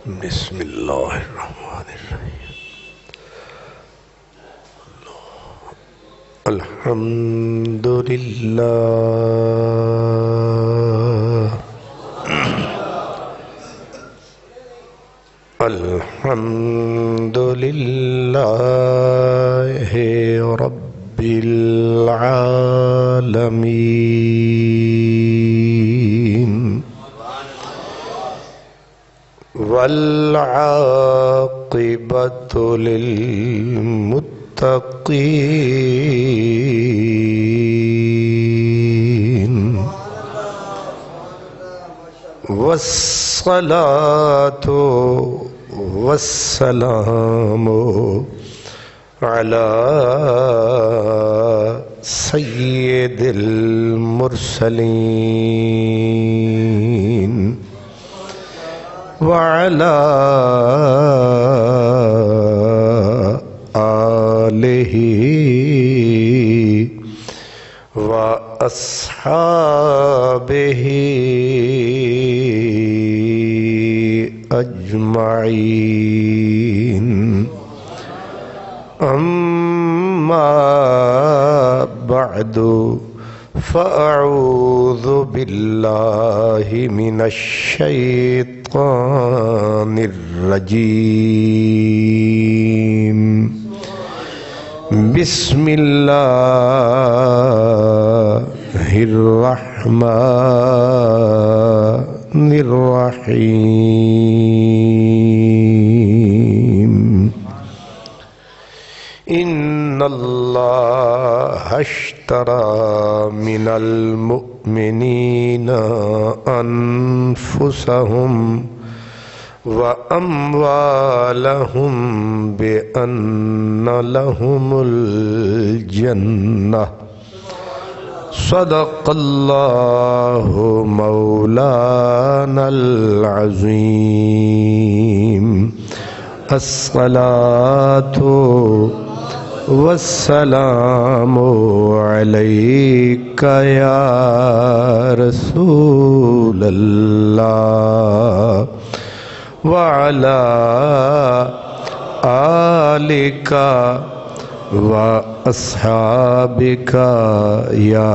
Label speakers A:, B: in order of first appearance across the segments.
A: بسم اللہ الرحمن الرحیم الحمد للہ الحمد للہ رب العالمین والعاقبۃ للمتقین والصلاة والسلام علی سید المرسلین وعلى آلہ وأصحابہ اجمعین اما بعد فاعوذ باللہ من الشیطان الرجیم بسم اللہ الرحمن الرحیم ان اللہ اشتری من المؤمنین انفسهم واموالهم بان لهم الجنہ صدق اللہ مولانا العظیم الصلاة والسلام علیک یا رسول اللہ وعلی آلک واصحابک یا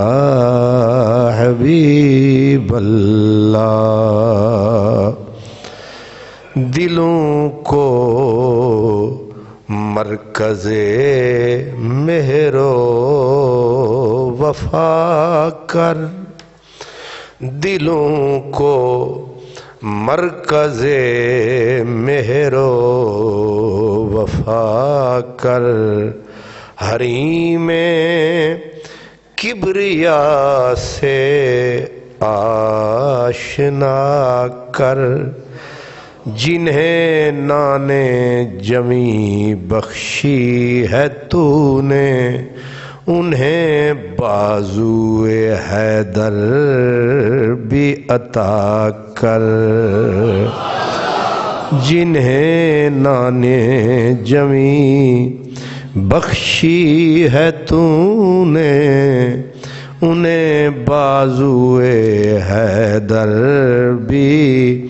A: حبیب اللہ دلوں کو مرکز مہر و وفا کر دلوں کو مرکز مہر و وفا کر حریم کبریا سے آشنا کر جنہیں نان جمی بخشی ہے تو نے انہیں بازوئے حیدر بھی عطا کر جنہیں نان جمی بخشی ہے تو نے انہیں بازوئے حیدر بھی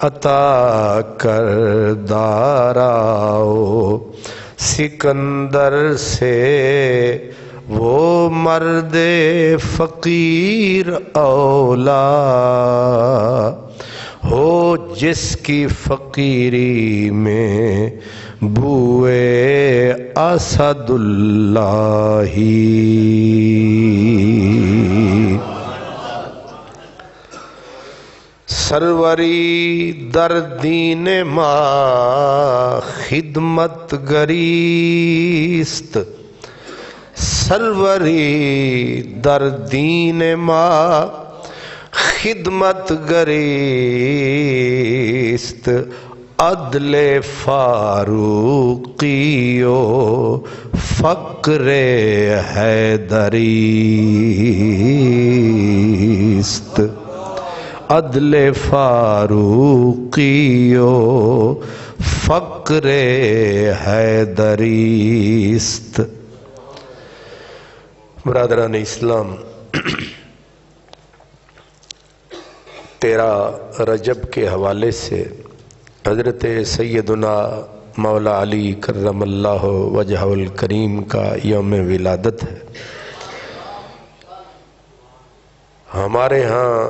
A: عطا کر داراؤ سکندر سے وہ مرد فقیر اولا ہو جس کی فقیری میں بوئے اسد اللہ سروری در دین ما خدمت گریست سروری در دین ما خدمت گریست عدل فاروقی و فقر حیدریست عدل فاروقی و فقر حیدریست برادران اسلام 13 رجب کے حوالے سے حضرت سیدنا مولا علی کرم اللہ وجہ الکریم کا یوم ولادت ہے۔ ہمارے ہاں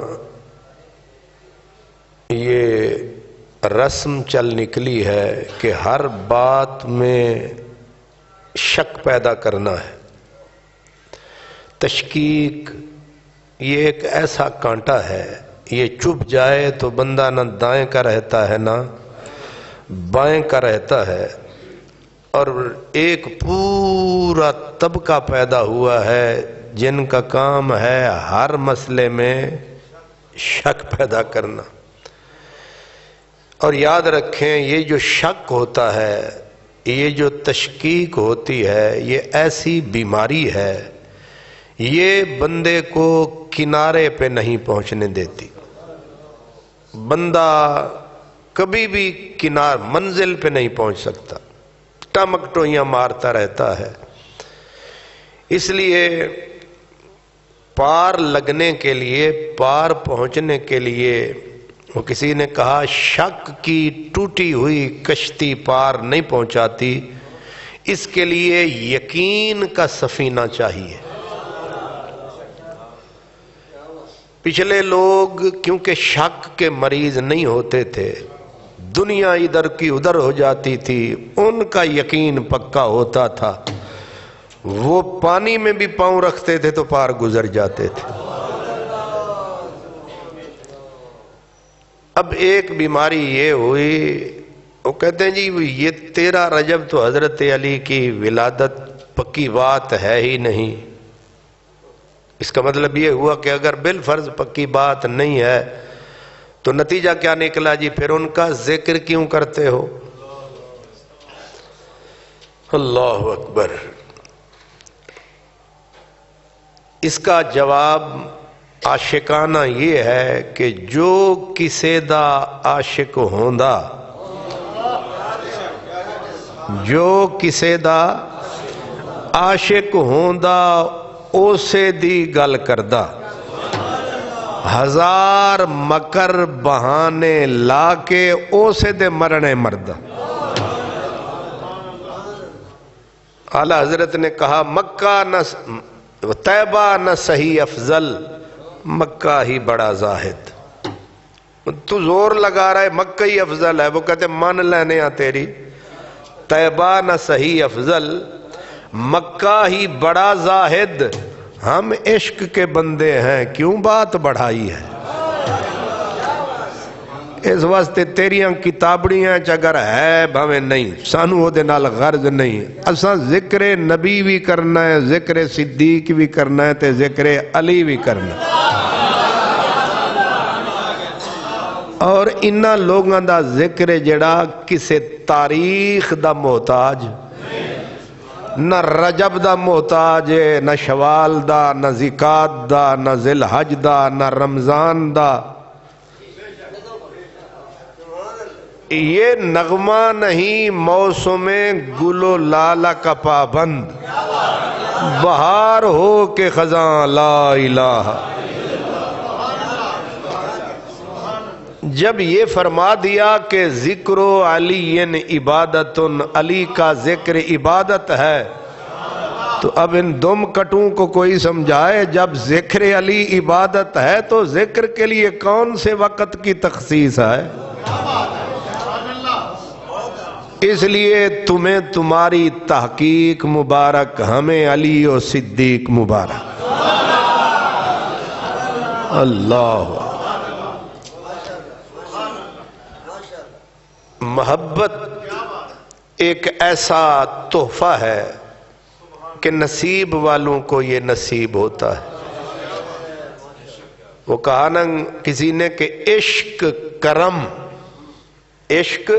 A: یہ رسم چل نکلی ہے کہ ہر بات میں شک پیدا کرنا ہے۔ تشکیک یہ ایک ایسا کانٹا ہے، یہ چبھ جائے تو بندہ نہ دائیں کا رہتا ہے نہ بائیں کا رہتا ہے، اور ایک پورا طبقہ پیدا ہوا ہے جن کا کام ہے ہر مسئلے میں شک پیدا کرنا۔ اور یاد رکھیں، یہ جو شک ہوتا ہے، یہ جو تشکیک ہوتی ہے، یہ ایسی بیماری ہے، یہ بندے کو کنارے پہ نہیں پہنچنے دیتی۔ بندہ کبھی بھی منزل پہ نہیں پہنچ سکتا، ٹمک ٹوئیاں مارتا رہتا ہے۔ اس لیے پار لگنے کے لیے، پار پہنچنے کے لیے، وہ کسی نے کہا شک کی ٹوٹی ہوئی کشتی پار نہیں پہنچاتی، اس کے لیے یقین کا سفینہ چاہیے۔ پچھلے لوگ کیونکہ شک کے مریض نہیں ہوتے تھے، دنیا ادھر کی ادھر ہو جاتی تھی، ان کا یقین پکا ہوتا تھا، وہ پانی میں بھی پاؤں رکھتے تھے تو پار گزر جاتے تھے۔ اب ایک بیماری یہ ہوئی، وہ کہتے ہیں جی یہ 13 رجب تو حضرت علی کی ولادت پکی بات ہے ہی نہیں۔ اس کا مطلب یہ ہوا کہ اگر بالفرض پکی بات نہیں ہے تو نتیجہ کیا نکلا جی؟ پھر ان کا ذکر کیوں کرتے ہو؟ اللہ اکبر۔ اس کا جواب عاشقانہ یہ ہے کہ جو کسے دا عاشق ہوندا، جو کسے دا عاشق ہوندا اسے دی گل کردہ، ہزار مکر بہانے لا کے اسے دے مرنے مردہ۔ اعلیٰ حضرت نے کہا مکہ نہ طیبہ نہ صحیح افضل، مکہ ہی بڑا زاہد۔ تو زور لگا رہا ہے مکہ ہی افضل ہے، وہ کہتے مان لینے آ تیری، طیبہ نہ صحیح افضل، مکہ ہی بڑا زاہد، ہم عشق کے بندے ہیں کیوں بات بڑھائی ہے؟ اس واسطے تیریاں کتابڑیاں اگر ہے بھویں نہیں، سانو وہ دے نال غرض نہیں، اساں ذکر نبی بھی کرنا ہے، ذکر صدیق بھی کرنا ہے، تے ذکر علی بھی کرنا ہے۔ اور انہاں لوگاں دا ذکر جڑا کسے تاریخ دا محتاج، نہ رجب دا محتاج ہے، نہ شوال دا، نہ زکات دا، نہ ذی الحج دا، نہ رمضان دا۔ یہ نغمہ نہیں موسم گل و لالہ کا پابند، بہار ہو کے خزاں لا الہ۔ جب یہ فرما دیا کہ ذکر علی عبادت، علی کا ذکر عبادت ہے، تو اب ان دم کٹوں کو کوئی سمجھائے، جب ذکر علی عبادت ہے تو ذکر کے لیے کون سے وقت کی تخصیص ہے؟ اس لیے تمہیں تمہاری تحقیق مبارک، ہمیں علی و صدیق مبارک۔ اللہ محبت ایک ایسا تحفہ ہے کہ نصیب والوں کو یہ نصیب ہوتا ہے۔ وہ کہا نا کسی نے کہ عشق کرم، عشق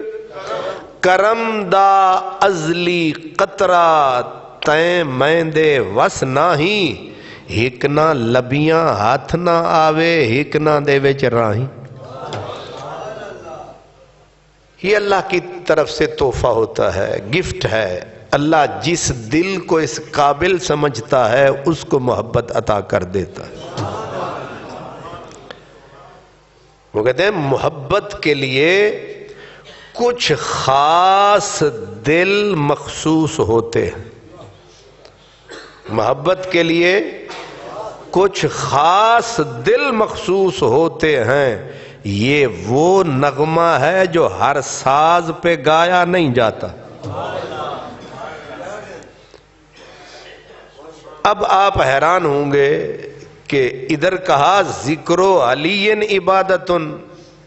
A: کرم دا ازلی قطرہ تیں میں دے وس ناہی، ہکنا لبیاں ہاتھ نہ آوے، ہکنا دے وچ راہی۔ یہ اللہ کی طرف سے تحفہ ہوتا ہے، گفٹ ہے۔ اللہ جس دل کو اس قابل سمجھتا ہے اس کو محبت عطا کر دیتا ہے۔ وہ کہتے ہیں محبت کے لیے کچھ خاص دل مخصوص ہوتے ہیں، محبت کے لیے کچھ خاص دل مخصوص ہوتے ہیں. یہ وہ نغمہ ہے جو ہر ساز پہ گایا نہیں جاتا. اب آپ حیران ہوں گے کہ ادھر کہا ذکر علی عبادت،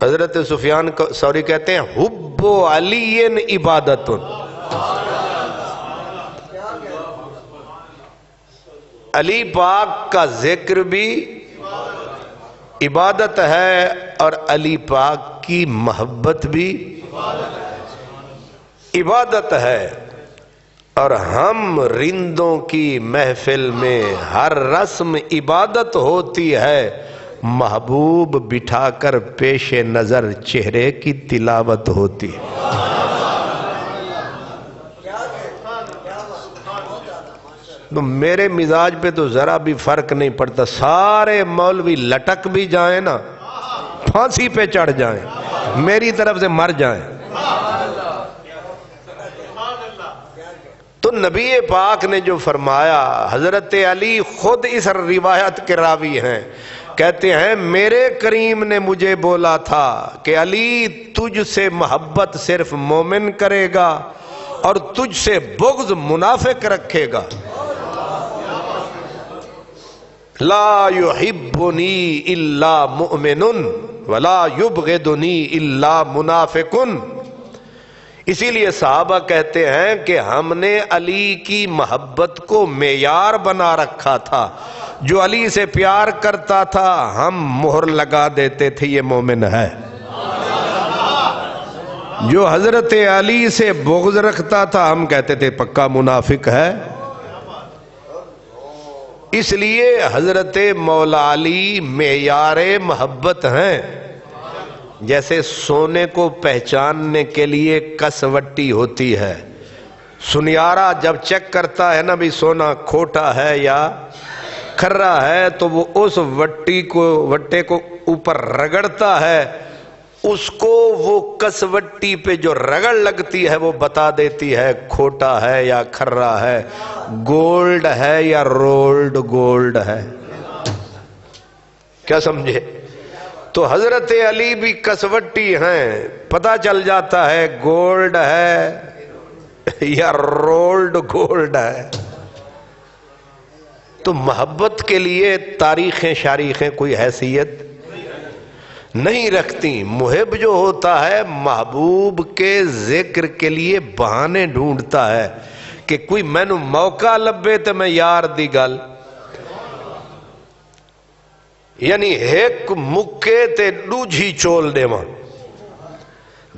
A: حضرت سفیان ثوری کہتے ہیں حب علی عبادت. علی پاک کا ذکر بھی عبادت ہے اور علی پاک کی محبت بھی عبادت ہے. اور ہم رندوں کی محفل میں ہر رسم عبادت ہوتی ہے، محبوب بٹھا کر پیش نظر چہرے کی تلاوت ہوتی ہے. تو میرے مزاج پہ تو ذرا بھی فرق نہیں پڑتا، سارے مولوی لٹک بھی جائیں نا، پھانسی پہ چڑھ جائیں، میری طرف سے مر جائیں. تو نبی پاک نے جو فرمایا، حضرت علی خود اس روایت کے راوی ہیں، کہتے ہیں میرے کریم نے مجھے بولا تھا کہ علی تجھ سے محبت صرف مومن کرے گا اور تجھ سے بغض منافق رکھے گا. لا يحبنی الا مؤمن ولا يبغضنی الا منافق. اسی لیے صحابہ کہتے ہیں کہ ہم نے علی کی محبت کو معیار بنا رکھا تھا، جو علی سے پیار کرتا تھا ہم مہر لگا دیتے تھے یہ مومن ہے، جو حضرت علی سے بغض رکھتا تھا ہم کہتے تھے پکا منافق ہے. اس لیے حضرت مولا علی معیار محبت ہیں. جیسے سونے کو پہچاننے کے لیے کسوٹی ہوتی ہے، سنیارا جب چیک کرتا ہے نا بھی سونا کھوٹا ہے یا کھرا ہے تو وہ اس وٹے کو اوپر رگڑتا ہے، اس کو وہ کسوٹی پہ جو رگڑ لگتی ہے وہ بتا دیتی ہے کھوٹا ہے یا کھرا ہے، گولڈ ہے یا رولڈ گولڈ ہے. کیا سمجھے؟ تو حضرت علی بھی کسوٹی ہیں، پتہ چل جاتا ہے گولڈ ہے یا رولڈ گولڈ ہے. تو محبت کے لیے تاریخیں شاریخیں کوئی حیثیت نہیں رکھتی. محب جو ہوتا ہے محبوب کے ذکر کے لیے بہانے ڈھونڈتا ہے کہ کوئی مینو موقع لبے تو میں یار دی گل، یعنی ایک مکے تے دوجھی چول دیواں.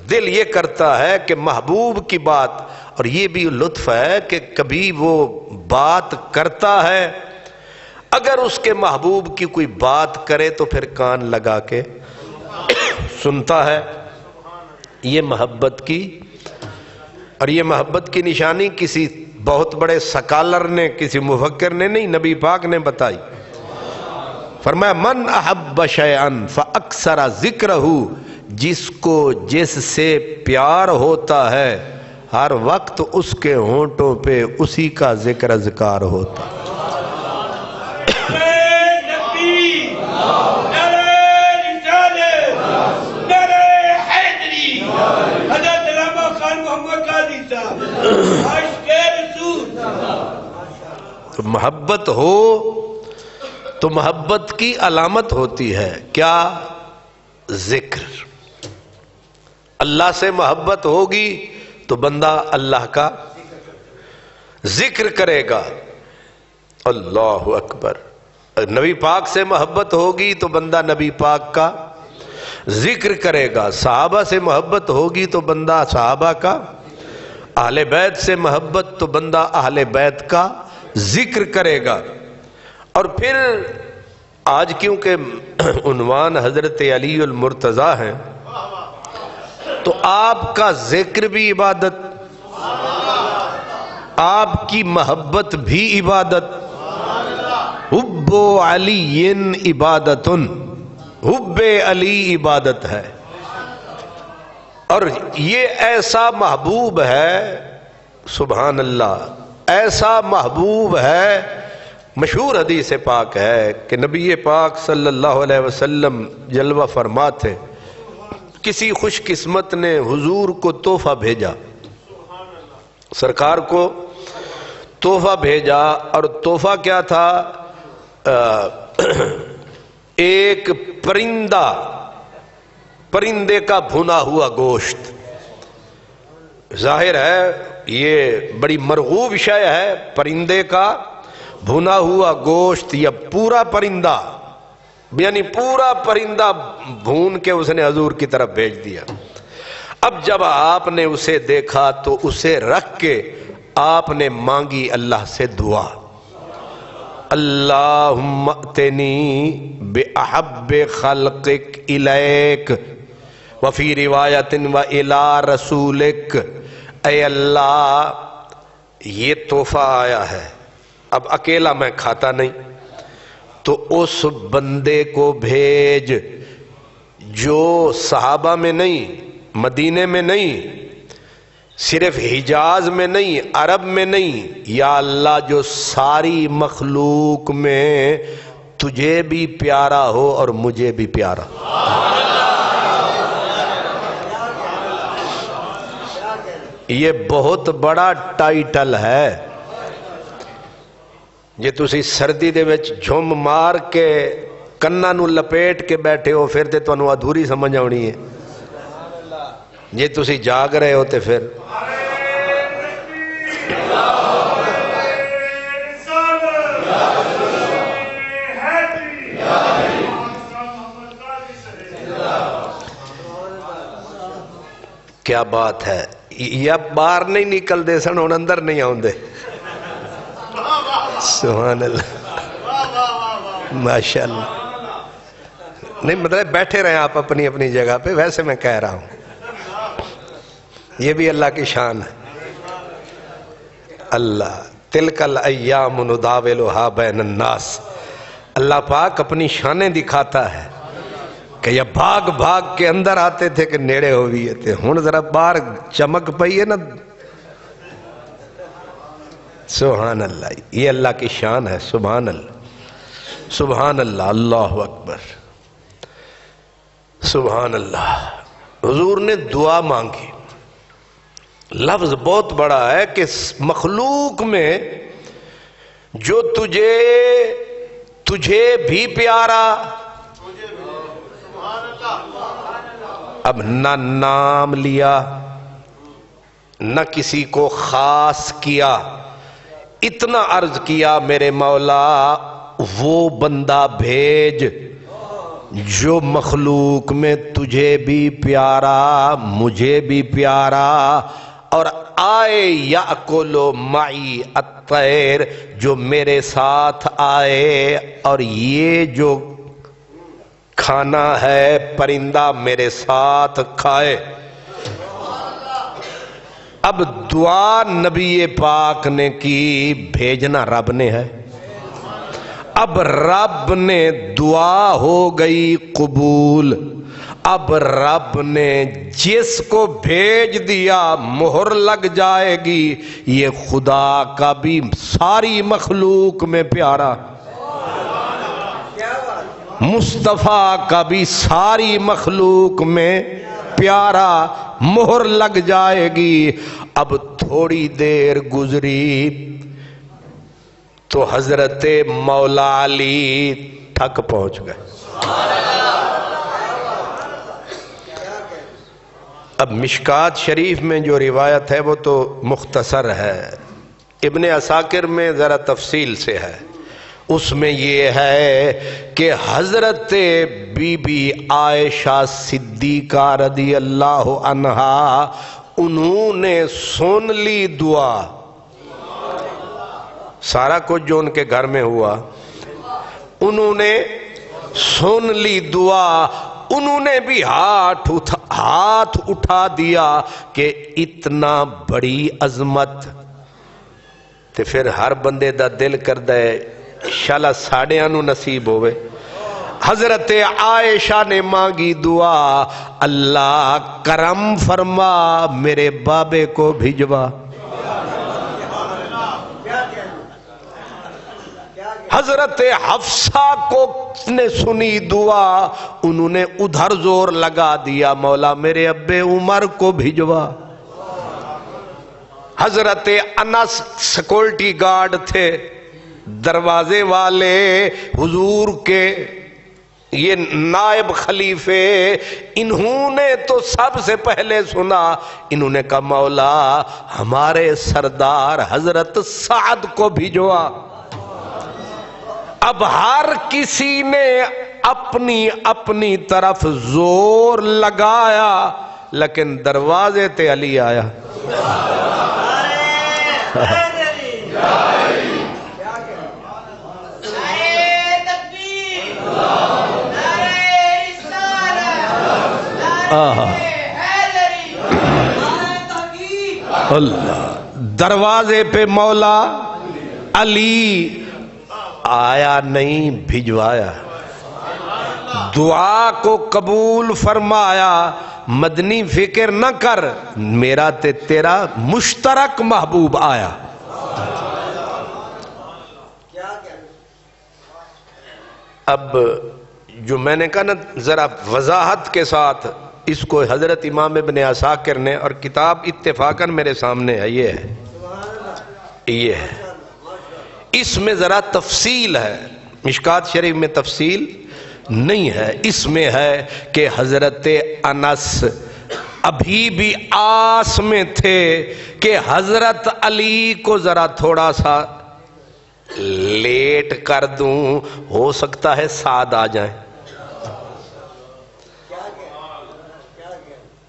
A: دل یہ کرتا ہے کہ محبوب کی بات، اور یہ بھی لطف ہے کہ کبھی وہ بات کرتا ہے، اگر اس کے محبوب کی کوئی بات کرے تو پھر کان لگا کے سنتا ہے. یہ محبت کی، اور یہ محبت کی نشانی کسی بہت بڑے سکالر نے، کسی مفکر نے نہیں، نبی پاک نے بتائی. فرمایا من احب شیئا فاکثر ذکرہ، جس کو جس سے پیار ہوتا ہے ہر وقت اس کے ہونٹوں پہ اسی کا ذکر اذکار ہوتا ہے. تو محبت ہو تو محبت کی علامت ہوتی ہے کیا؟ ذکر. اللہ سے محبت ہوگی تو بندہ اللہ کا ذکر کرے گا، اللہ اکبر. نبی پاک سے محبت ہوگی تو بندہ نبی پاک کا ذکر کرے گا. صحابہ سے محبت ہوگی تو بندہ صحابہ کا، اہل بیت سے محبت تو بندہ اہل بیت کا ذکر کرے گا. اور پھر آج کیونکہ عنوان حضرت علی المرتضیٰ ہے تو آپ کا ذکر بھی عبادت، آپ کی محبت بھی عبادت. حب علی عبادت، حب علی عبادت ہے. اور یہ ایسا محبوب ہے، سبحان اللہ، ایسا محبوب ہے، مشہور حدیث پاک ہے کہ نبی پاک صلی اللہ علیہ وسلم جلوہ فرما تھے، کسی خوش قسمت نے حضور کو تحفہ بھیجا، سرکار کو تحفہ بھیجا، اور تحفہ کیا تھا؟ ایک پرندے کا بھنا ہوا گوشت۔ ظاہر ہے یہ بڑی مرغوب شے ہے، پرندے کا بھنا ہوا گوشت، یا پورا پرندہ، یعنی پورا پرندہ بھون کے اس نے حضور کی طرف بھیج دیا۔ اب جب آپ نے اسے دیکھا تو اسے رکھ کے آپ نے مانگی اللہ سے دعا، اللہم ائتنی بأحب خلقک الیک وفی روایت وإلی رسولک، اے اللہ یہ تحفہ آیا ہے، اب اکیلا میں کھاتا نہیں، تو اس بندے کو بھیج جو صحابہ میں نہیں، مدینے میں نہیں، صرف حجاز میں نہیں، عرب میں نہیں، یا اللہ جو ساری مخلوق میں تجھے بھی پیارا ہو اور مجھے بھی پیارا۔ یہ بہت بڑا ٹائٹل ہے، جے تسی سردی دے وچ جھم مار کے کناں نو لپیٹ کے بیٹھے ہو پھر تے تانوں ادھوری سمجھ آنی ہے، جے تسی جاگ رہے ہو تے پھر کیا بات ہے، یا باہر نہیں نکل دے سن ہن اندر نہیں آؤں دے، سبحان اللہ، ماشاءاللہ، نہیں مطلب بیٹھے رہے آپ اپنی اپنی جگہ پہ، ویسے میں کہہ رہا ہوں یہ بھی اللہ کی شان ہے۔ اللہ تلک الایام نداولها بین الناس، اللہ پاک اپنی شانیں دکھاتا ہے کہ یہ بھاگ بھاگ کے اندر آتے تھے کہ نیڑے ہوئی تھے، ہن ذرا باہر چمک پئی ہے نا، سبحان اللہ، یہ اللہ کی شان ہے، سبحان اللہ، سبحان اللہ، اللہ اکبر، سبحان اللہ۔ حضور نے دعا مانگی، لفظ بہت بڑا ہے کہ مخلوق میں جو تجھے بھی پیارا، اب نہ نام لیا نہ کسی کو خاص کیا، اتنا عرض کیا میرے مولا وہ بندہ بھیج جو مخلوق میں تجھے بھی پیارا مجھے بھی پیارا، اور آئے یأکلو معی الطیر، جو میرے ساتھ آئے اور یہ جو کھانا ہے پرندہ میرے ساتھ کھائے۔ اب دعا نبی پاک نے کی، بھیجنا رب نے ہے، اب رب نے دعا ہو گئی قبول، اب رب نے جس کو بھیج دیا مہر لگ جائے گی، یہ خدا کا بھی ساری مخلوق میں پیارا، مصطفیٰ کا بھی ساری مخلوق میں پیارا، مہر لگ جائے گی۔ اب تھوڑی دیر گزری تو حضرت مولا علی تھک پہنچ گئے۔ اب مشکات شریف میں جو روایت ہے وہ تو مختصر ہے، ابن عساکر میں ذرا تفصیل سے ہے، اس میں یہ ہے کہ حضرت بی بی عائشہ صدیقہ رضی اللہ عنہا انہوں نے سن لی دعا، سارا کچھ جو ان کے گھر میں ہوا انہوں نے سن لی دعا، انہوں نے بھی ہاتھ اٹھا دیا کہ اتنا بڑی عظمت تے پھر ہر بندے دا دل کردہ ہے شالا ساڑیاں نو نصیب ہوئے، حضرت عائشہ نے مانگی دعا، اللہ کرم فرما میرے بابے کو بھجوا۔ حضرت حفصہ کو نے سنی دعا، انہوں نے ادھر زور لگا دیا، مولا میرے ابے عمر کو بھجوا۔ حضرت انس سیکورٹی گارڈ تھے، دروازے والے، حضور کے یہ نائب خلیفے، انہوں نے تو سب سے پہلے سنا، انہوں نے کہا مولا ہمارے سردار حضرت سعد کو بھجوا۔ اب ہر کسی نے اپنی اپنی طرف زور لگایا، لیکن دروازے تے علی آیا۔ اللہ دروازے پہ مولا علی آیا، نہیں بھجوایا، دعا کو قبول فرمایا۔ مدنی فکر نہ کر، میرا تے تیرا مشترک محبوب آیا۔ اب جو میں نے کہا نا ذرا وضاحت کے ساتھ اس کو حضرت امام ابن عساکر نے، اور کتاب اتفاقاً میرے سامنے ہے، یہ ہے، اس میں ذرا تفصیل ہے، مشکات شریف میں تفصیل نہیں ہے، اس میں ہے کہ حضرت انس ابھی بھی آس میں تھے کہ حضرت علی کو ذرا تھوڑا سا لیٹ کر دوں، ہو سکتا ہے سعد آ جائیں،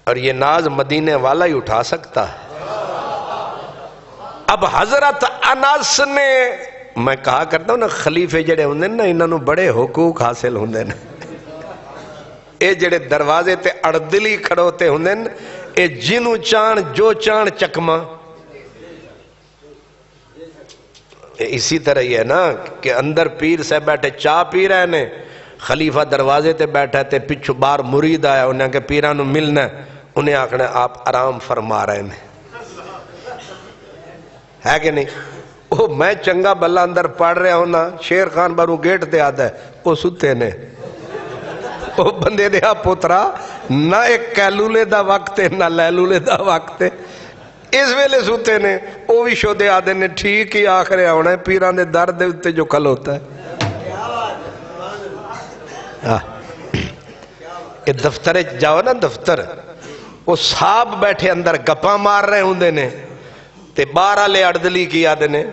A: اور یہ ناز مدینے والا ہی اٹھا سکتا ہے۔ اب حضرت انس نے، میں کہا کرتا ہوں نا خلیفے جڑے ہوندے نا انہاں نوں بڑے حقوق حاصل ہوندے نا، اے جڑے دروازے تے اڑدلی کھڑوتے ہوندے نا، اے جنوں چان جو چان چکما، اسی طرح ہی ہے نا کہ اندر پیر سے بیٹھے چاہ پی رہے نے، خلیفہ دروازے تے بیٹھا تے پچھو بار مرید آیا، انہیں کہ پیران نوں ملنا، انہیں آکھنا آپ آرام فرما رہے ہیں، ہے کہ نہیں؟ وہ میں چنگا بلا اندر پڑھ رہا ہوں نا، شیر خان بارو گیٹ تے آتا ہے، وہ ستے نے، وہ بندے دیا پترا نہ ایک کیلولے دا وقت ہے نہ لیلولے دا وقت ہے، اس ویلے ستے نے، وہ بھی شو دے آدھے نے ٹھیک ہی آخر ہونا ہے، پیران دے درد دے اتے جو کھل ہوتا ہے۔ یہ دفتر جاؤ نا، دفتر وہ صاحب بیٹھے اندر گپاں مار رہے ہوندے نے تے 12 لے اڑدلی کی آدھے نے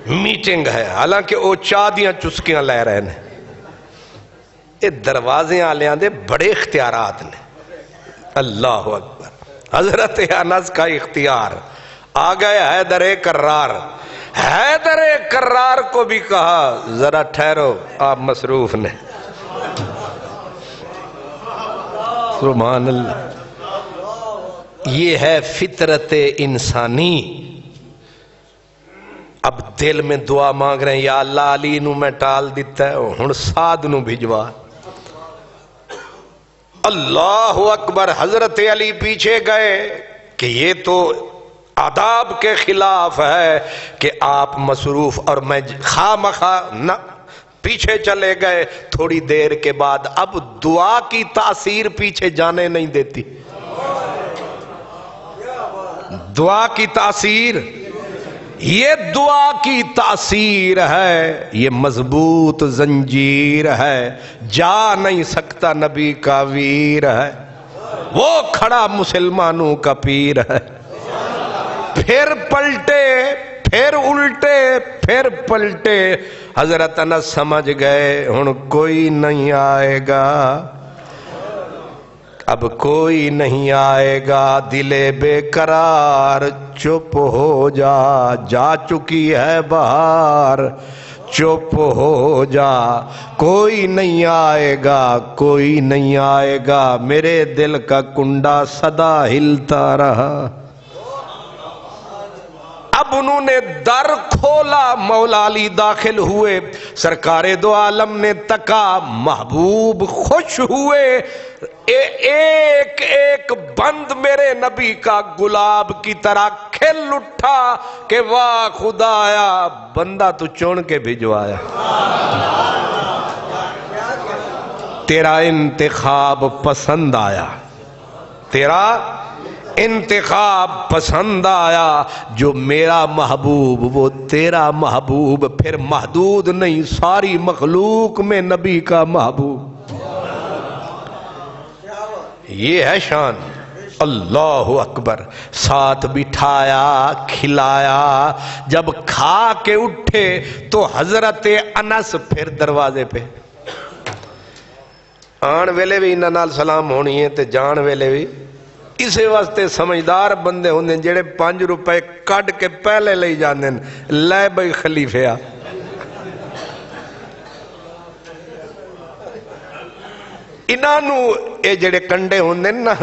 A: میٹنگ ہے، حالانکہ وہ چاہ دیاں چسکیاں لے رہے ہیں۔ یہ دروازے آلیاں دے بڑے اختیارات نے، اللہ اکبر۔ حضرت انس کا اختیار آ گئے، حیدر کرار، حیدر کرار کو بھی کہا ذرا ٹھہرو آپ مصروف نے، سبحان اللہ۔ یہ ہے فطرت انسانی۔ اب دل میں دعا مانگ رہے ہیں، یا اللہ علی نو میں ٹال دیتا ہے، ہن سعد نو بھجوا۔ اللہ اکبر۔ حضرت علی پیچھے گئے کہ یہ تو آداب کے خلاف ہے کہ آپ مصروف اور میں خواہ نہ، پیچھے چلے گئے۔ تھوڑی دیر کے بعد اب دعا کی تاثیر پیچھے جانے نہیں دیتی، دعا کی تاثیر، یہ دعا کی تاثیر ہے، یہ مضبوط زنجیر ہے، جا نہیں سکتا نبی کا ویر ہے، وہ کھڑا مسلمانوں کا پیر ہے۔ پھر پلٹے، پھر الٹے، پھر پلٹے۔ حضرت انس سمجھ گئے ہن کوئی نہیں آئے گا، اب کوئی نہیں آئے گا، دل بے قرار چپ ہو جا، جا چکی ہے بہار چپ ہو جا، کوئی نہیں آئے گا، کوئی نہیں آئے گا، میرے دل کا کنڈا صدا ہلتا رہا۔ اب اب انہوں نے در کھولا، مولا علی داخل ہوئے، سرکار دو عالم نے تکا، محبوب خوش ہوئے، ایک ایک بند میرے نبی کا گلاب کی طرح کھل اٹھا کہ واہ خدایا بندہ تو چون کے بھجوایا، تیرا انتخاب پسند آیا، تیرا انتخاب پسند آیا، جو میرا محبوب وہ تیرا محبوب، پھر محدود نہیں، ساری مخلوق میں نبی کا محبوب، یہ ہے شان۔ اللہ اکبر، ساتھ بٹھایا کھلایا، جب کھا کے اٹھے تو حضرت انس پھر دروازے پہ، آن ویلے بھی انہاں نال سلام ہونی ہے تے جان ویلے بھی، اسے واسطے سمجھدار بندے ہوندے جڑے 5 روپے کڈ کے پہلے لے جاندے لے بھئی خلیفہ، انہاں نو اے جڑے کنڈے ہوندے نا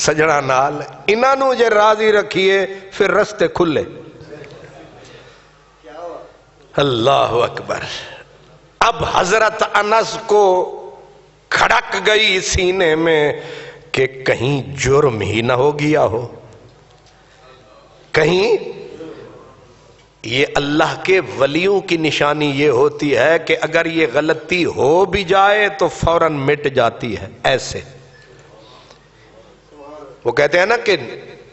A: سجڑا نال، انہاں نو جے راضی رکھیے پھر رستے کھلے۔ اللہ اکبر، اب حضرت انس کو کھڑک گئی سینے میں کہ کہیں جرم ہی نہ ہو گیا ہو، کہیں یہ اللہ کے ولیوں کی نشانی یہ ہوتی ہے کہ اگر یہ غلطی ہو بھی جائے تو فوراً مٹ جاتی ہے، ایسے وہ کہتے ہیں نا کہ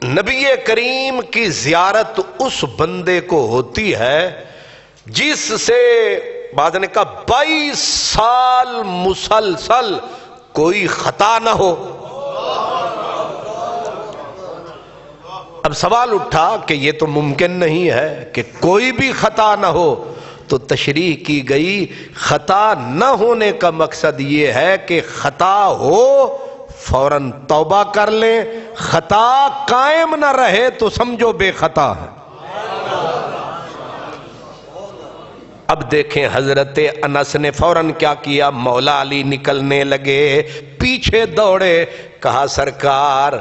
A: نبی کریم کی زیارت اس بندے کو ہوتی ہے جس سے بعد نے کہا 22 سال مسلسل کوئی خطا نہ ہو۔ اب سوال اٹھا کہ یہ تو ممکن نہیں ہے کہ کوئی بھی خطا نہ ہو، تو تشریح کی گئی خطا نہ ہونے کا مقصد یہ ہے کہ خطا ہو فوراً توبہ کر لیں، خطا قائم نہ رہے تو سمجھو بے خطا ہے۔ اب دیکھیں حضرت انس نے فوراً کیا کیا، مولا علی نکلنے لگے، پیچھے دوڑے، کہا سرکار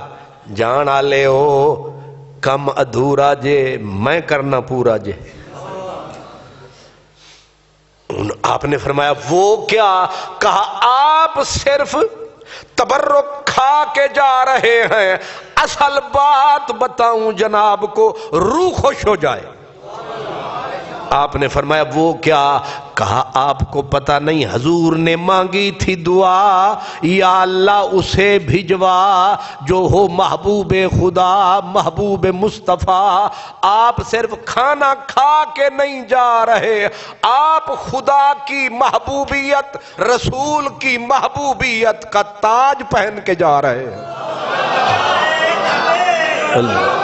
A: جان آلے ہو، کم ادھورا جے میں کرنا پورا جے۔ آپ نے فرمایا وہ کیا؟ کہا آپ صرف تبرک کھا کے جا رہے ہیں، اصل بات بتاؤں جناب کو روح خوش ہو جائے۔ آپ نے فرمایا وہ کیا؟ کہا آپ کو پتہ نہیں حضور نے مانگی تھی دعا، یا اللہ اسے بھجوا جو ہو محبوب خدا، محبوب مصطفیٰ۔ آپ صرف کھانا کھا کے نہیں جا رہے، آپ خدا کی محبوبیت، رسول کی محبوبیت کا تاج پہن کے جا رہے ہیں۔ اللہ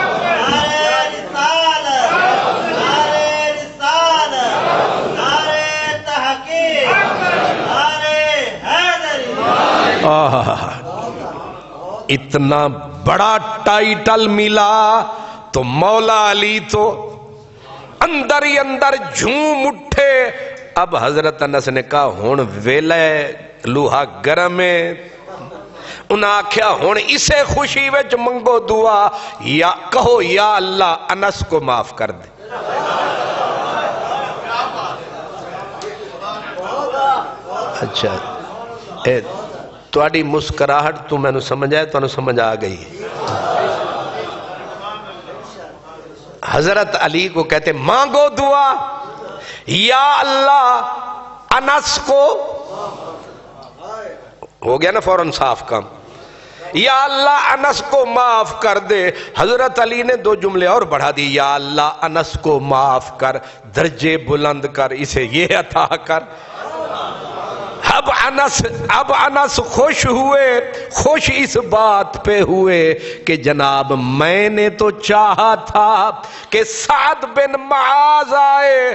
A: اتنا بڑا ٹائٹل ملا تو مولا علی تو اندر ہی اندر جھوم اٹھے۔ اب حضرت انس نے کہا ہون ویلے لوہا گرم ہے، انہاں آکھیا ہون اسے خوشی وچ منگو دعا، یا کہو یا اللہ انس کو معاف کر دے۔ اچھا تواڈی مسکراہٹ تو میں نے سمجھ آئے، تو نے سمجھ آ گئی۔ حضرت علی کو کہتے مانگو دعا، یا اللہ انس کو، ہو گیا نا فوراً صاف کام، یا اللہ انس کو معاف کر دے۔ حضرت علی نے 2 جملے اور بڑھا دی، یا اللہ انس کو معاف کر، درجے بلند کر، اسے یہ عطا کر۔ اب انس خوش ہوئے، خوش اس بات پہ ہوئے کہ جناب میں نے تو چاہا تھا کہ سعد بن معاذ آئے،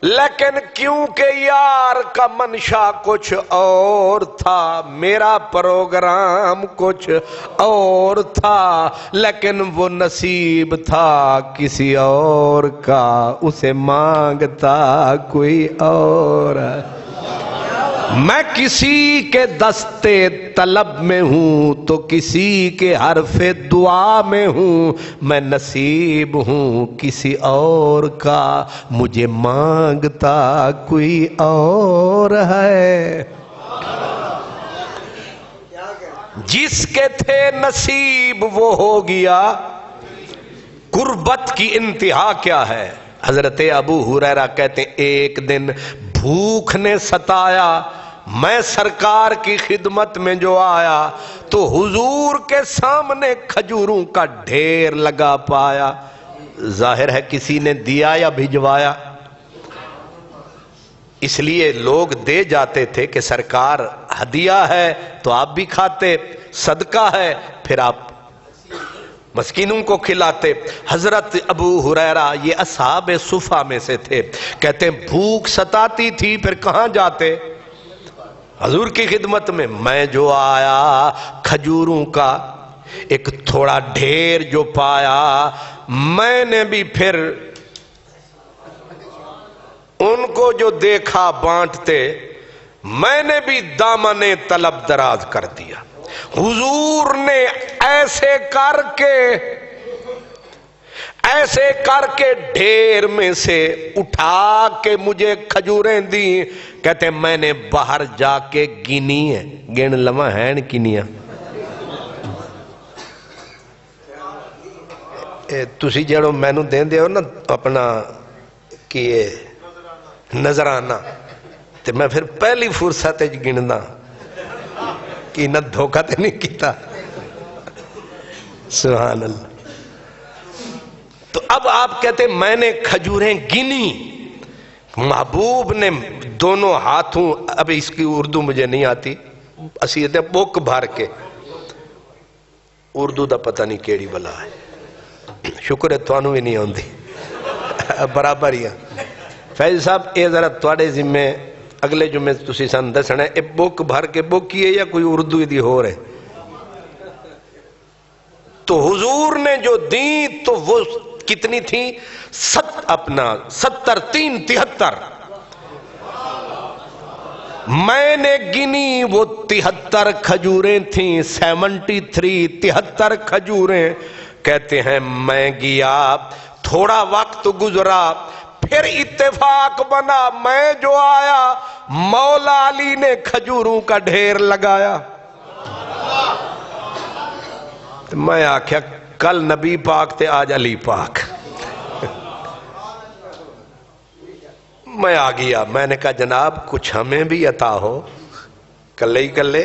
A: لیکن کیونکہ یار کا منشا کچھ اور تھا، میرا پروگرام کچھ اور تھا، لیکن وہ نصیب تھا کسی اور کا، اسے مانگتا کوئی اور۔ میں کسی کے دستے طلب میں ہوں تو کسی کے حرف دعا میں ہوں، میں نصیب ہوں کسی اور کا، مجھے مانگتا کوئی اور ہے۔ جس کے تھے نصیب وہ ہو گیا، غربت کی انتہا کیا ہے؟ حضرت ابو ہریرہ کہتے ہیں ایک دن بھوک نے ستایا، میں سرکار کی خدمت میں جو آیا تو حضور کے سامنے کھجوروں کا ڈھیر لگا پایا۔ ظاہر ہے کسی نے دیا یا بھجوایا، اس لیے لوگ دے جاتے تھے کہ سرکار ہدیہ ہے تو آپ بھی کھاتے، صدقہ ہے پھر آپ مسکینوں کو کھلاتے۔ حضرت ابو ہریرہ یہ اصحاب صفہ میں سے تھے، کہتے ہیں بھوک ستاتی تھی پھر کہاں جاتے؟ حضور کی خدمت میں۔ میں جو آیا کھجوروں کا ایک تھوڑا ڈھیر جو پایا، میں نے بھی پھر ان کو جو دیکھا بانٹتے، میں نے بھی دامن طلب دراز کر دیا۔ حضور نے ایسے کر کے ڈھیر میں سے اٹھا کے مجھے کھجوریں دی، کہتے ہیں میں نے باہر جا کے گنی ہے، گن لما ہیں کنیاں۔ تسی جڑو میں نو دین دے ہو نا اپنا کیے نظرانہ، تو میں پھر پہلی فرصت گننا کہ نہ دھوکہ تے نہیں کیتا۔ سبحان اللہ۔ تو اب آپ کہتے ہیں میں نے کھجوریں گنی، محبوب نے دونوں ہاتھوں، اب اس کی اردو مجھے نہیں آتی، اسی دے بوک بھار کے، اردو دا پتہ نہیں کیڑی بلا ہے، شکر ہے توانوں بھی نہیں ہوندی، برابر ہی ہے۔ فیض صاحب اے ذرا تواڈے ذمہ اگلے جمعے تسی سن دسنا ہے، اے بوک بھر کے بوکی ہے یا کوئی اردو دی ہو رہے؟ تو حضور نے جو دی تو وہ کتنی تھی؟ 73 میں نے گنی، وہ 73 کھجوریں تھیں، 73 کھجوریں۔ کہتے ہیں میں گیا، تھوڑا وقت گزرا، پھر اتفاق بنا، میں جو آیا مولا علی نے کھجوروں کا ڈھیر لگایا۔ میں آکھیا کل نبی پاک تے آج علی پاک۔ میں آ گیا، میں نے کہا جناب کچھ ہمیں بھی عطا ہو، کلے ہی کلے۔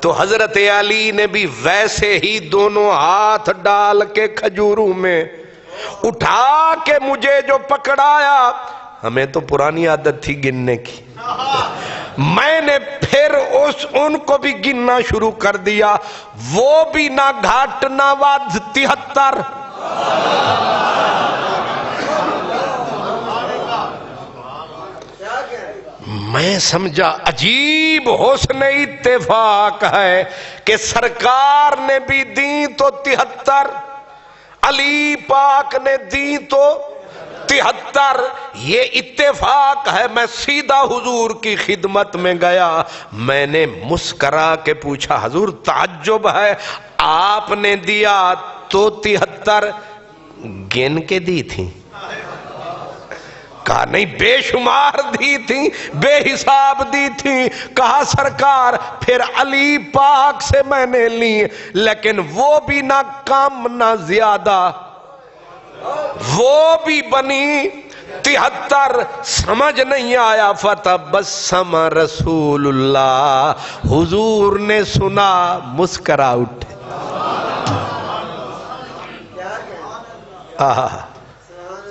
A: تو حضرت علی نے بھی ویسے ہی دونوں ہاتھ ڈال کے کھجوروں میں اٹھا کے مجھے جو پکڑایا، ہمیں تو پرانی عادت تھی گننے کی، میں نے پھر ان کو بھی گننا شروع کر دیا، وہ بھی نہ گھاٹ نہ واد 73۔ میں سمجھا عجیب حسن اتفاق ہے کہ سرکار نے بھی دی تو 73، علی پاک نے دی تو 73۔ یہ اتفاق ہے۔ میں سیدھا حضور کی خدمت میں گیا، میں نے مسکرا کے پوچھا حضور تعجب ہے، آپ نے دیا تو 73 گن کے دی تھی؟ کہا نہیں بے شمار دی تھی، بے حساب دی تھی۔ کہا سرکار پھر علی پاک سے میں نے لی، لیکن وہ بھی نہ کم نہ زیادہ، وہ بھی بنی 73۔ سمجھ نہیں آیا، فتبسم رسول اللہ، حضور نے سنا مسکرا اٹھے۔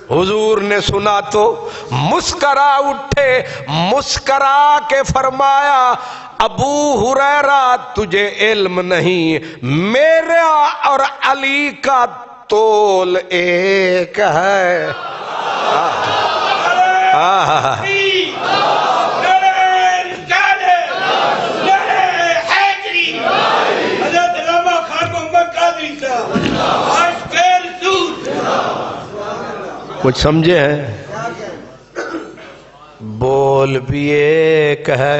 A: حضور نے سنا تو مسکرا اٹھے، مسکرا کے فرمایا ابو ہریرہ تجھے علم نہیں، میرا اور علی کا تول ایک ہے۔ کچھ سمجھے ہیں؟ بول بھی ایک ہے،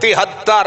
A: 73,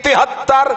A: 73,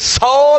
A: 100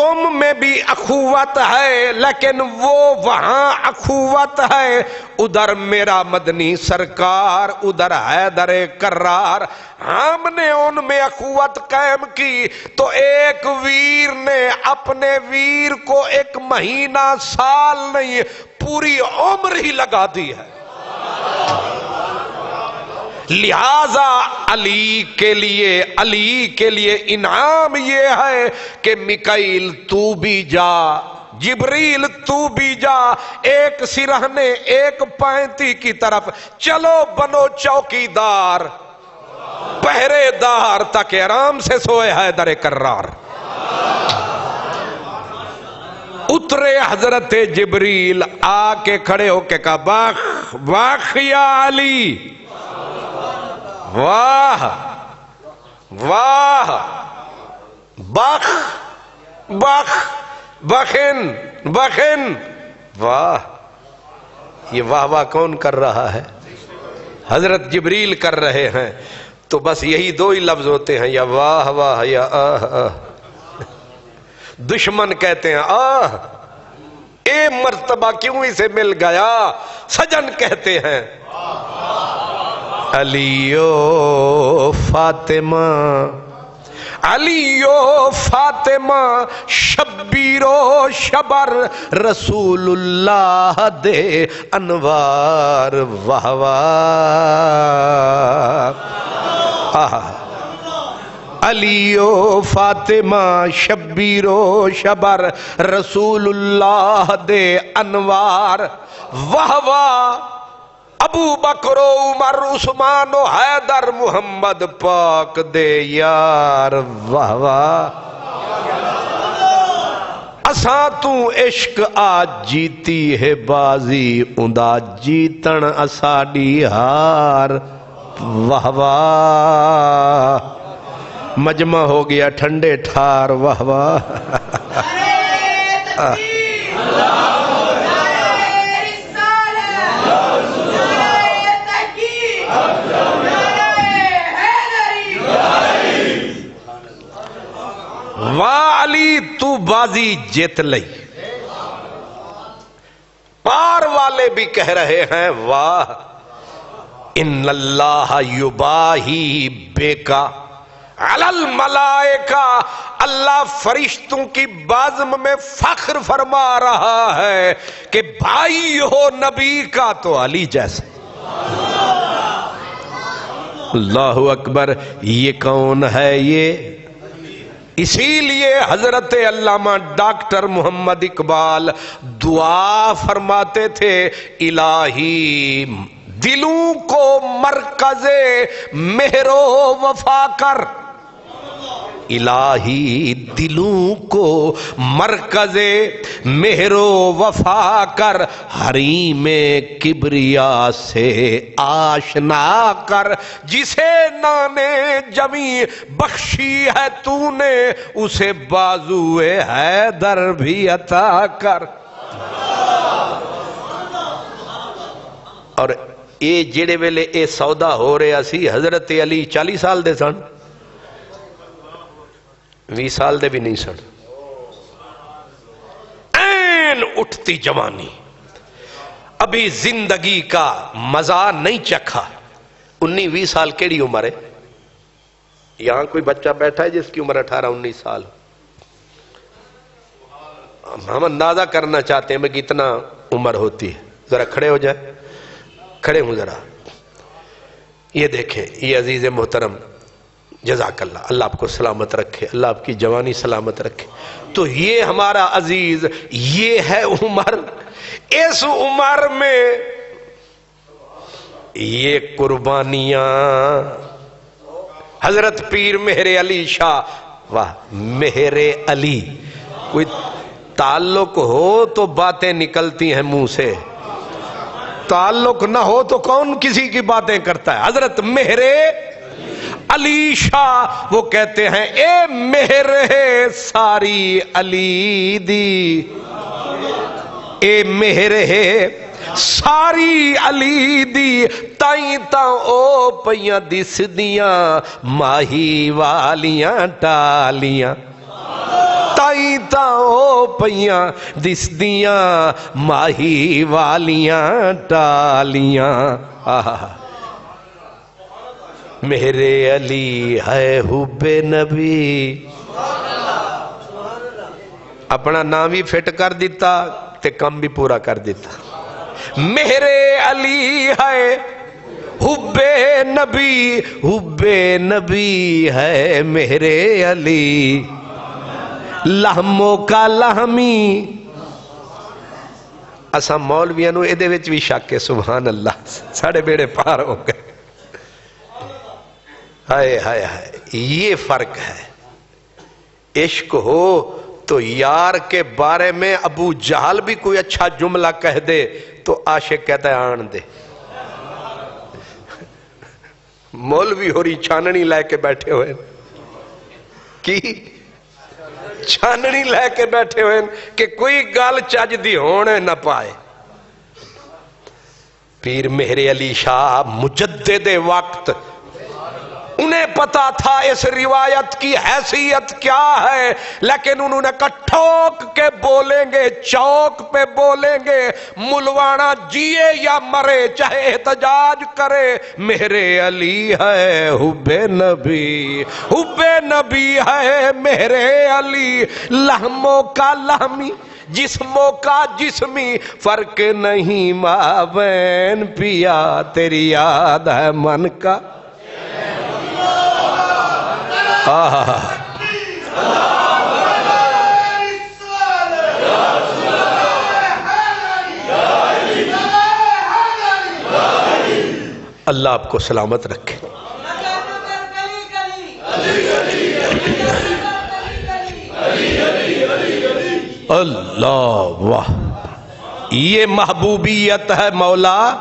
A: تم میں بھی اخوت ہے لیکن وہ وہاں اخوت ہے، ادھر میرا مدنی سرکار، ادھر حیدر کرار۔ ہم نے ان میں اخوت قائم کی تو ایک ویر نے اپنے ویر کو 1 مہینہ سال نہیں پوری عمر ہی لگا دی ہے۔ لہذا علی کے لیے انعام یہ ہے کہ میکائیل تو بھی جا، جبریل تو بھی جا، ایک سرہنے ایک پینتی کی طرف چلو، بنو چوکیدار پہرے دار تاکہ آرام سے سوئے حیدر کرار۔ اترے حضرت جبریل، آ کے کھڑے ہو کے کہا باخ باخ یا علی، واہ واہ، بخ بخ بخن بخن، واہ۔ یہ واہ واہ کون کر رہا ہے؟ حضرت جبریل کر رہے ہیں۔ تو بس یہی 2 ہی لفظ ہوتے ہیں، یا واہ واہ یا آہ آہ۔ دشمن کہتے ہیں آہ، اے مرتبہ کیوں اسے مل گیا، سجن کہتے ہیں علیو فاطمہ، علیو فاطمہ شبیر و شبر، رسول اللہ دے انوار، واہ واہ۔ علیو فاطمہ شبیر و شبر، رسول اللہ دے انوار، واہ واہ۔ ابو بکر و عمر عثمان و حیدر، محمد پاک دے یار، واہ واہ۔ اساں تو عشق آج جیتی ہے بازی، اندھا جیتن اساڈی ہار، واہ واہ۔ مجمع ہو گیا ٹھنڈے ٹھار، واہ واہ۔ واہ علی تو بازی جیت لئی۔ پار والے بھی کہہ رہے ہیں واہ، ان اللہ یباہی بیکا علی الملائکہ، اللہ فرشتوں کی بازم میں فخر فرما رہا ہے کہ بھائی ہو نبی کا تو علی جیسے۔ اللہ اکبر۔ یہ کون ہے یہ؟ اسی لیے حضرت علامہ ڈاکٹر محمد اقبال دعا فرماتے تھے، الہی دلوں کو مرکز مہر و وفا کر، الہی دلوں کو مرکز مہر و وفا کر، حریم کبریا سے آشنا کر، جسے نانے جمی بخشی ہے تو نے، اسے بازوئے حیدر بھی عطا کر۔ اور اے جڑے ویلے اے سودا ہو رہا سی، حضرت علی 40 سال دے سن، 20 سال دے بھی نہیں سن، این اٹھتی جوانی، ابھی زندگی کا مزہ نہیں چکھا۔ 19-20 سال کیڑی عمر ہے؟ یہاں کوئی بچہ بیٹھا ہے جس کی عمر 18-19 سال؟ ہم اندازہ کرنا چاہتے ہیں کہ کتنا عمر ہوتی ہے۔ ذرا کھڑے ہو جائے، کھڑے ہوں ذرا۔ یہ دیکھیں، یہ عزیز محترم، جزاک اللہ، اللہ آپ کو سلامت رکھے، اللہ آپ کی جوانی سلامت رکھے۔ تو یہ ہمارا عزیز، یہ ہے عمر۔ اس عمر میں یہ قربانیاں، حضرت پیر مہر علی شاہ، واہ مہر علی، کوئی تعلق ہو تو باتیں نکلتی ہیں منہ سے، تعلق نہ ہو تو کون کسی کی باتیں کرتا ہے۔ حضرت مہر علی شاہ وہ کہتے ہیں، اے مہر ہے ساری علی دی، اے مہر ہے ساری علی دی، تائیں تاں او پیاں دس دیاں ماہی والیاں ٹالیاں، آئی تاں او پیاں دس دیاں ماہی والیاں ٹالیاں میرے علی ہے حب نبی اپنا نام بھی فٹ کر دیتا تے کم بھی پورا کر دیتا میرے علی ہے حب نبی ہے میرے علی لہموں کا لہمی اساں مولویاں نو ایدے وچ بھی شک ہے سبحان اللہ ساڑھے بیڑے پار ہو گئے ہائے ہائے ہائے یہ فرق ہے عشق ہو تو یار کے بارے میں ابو جہل بھی کوئی اچھا جملہ کہہ دے تو عاشق کہتا ہے آن دے مولوی ہو رہی چھاننی لے کے بیٹھے ہوئے کی چھاننی لے کے بیٹھے ہوئے کہ کوئی گال چاج دی ہونے نہ پائے پیر مہر علی شاہ مجدد وقت انہیں پتا تھا اس روایت کی حیثیت کیا ہے لیکن انہوں نے کہا ٹھوک کے بولیں گے چوک پہ بولیں گے ملوانا جیے یا مرے چاہے احتجاج کرے میرے علی ہے حب نبی ہے میرے علی لہموں کا لہمی جسموں کا جسمی فرق نہیں مابین پیا تیری یاد ہے من کا اللہ آپ کو سلامت رکھے اللہ واہ یہ محبوبیت ہے مولا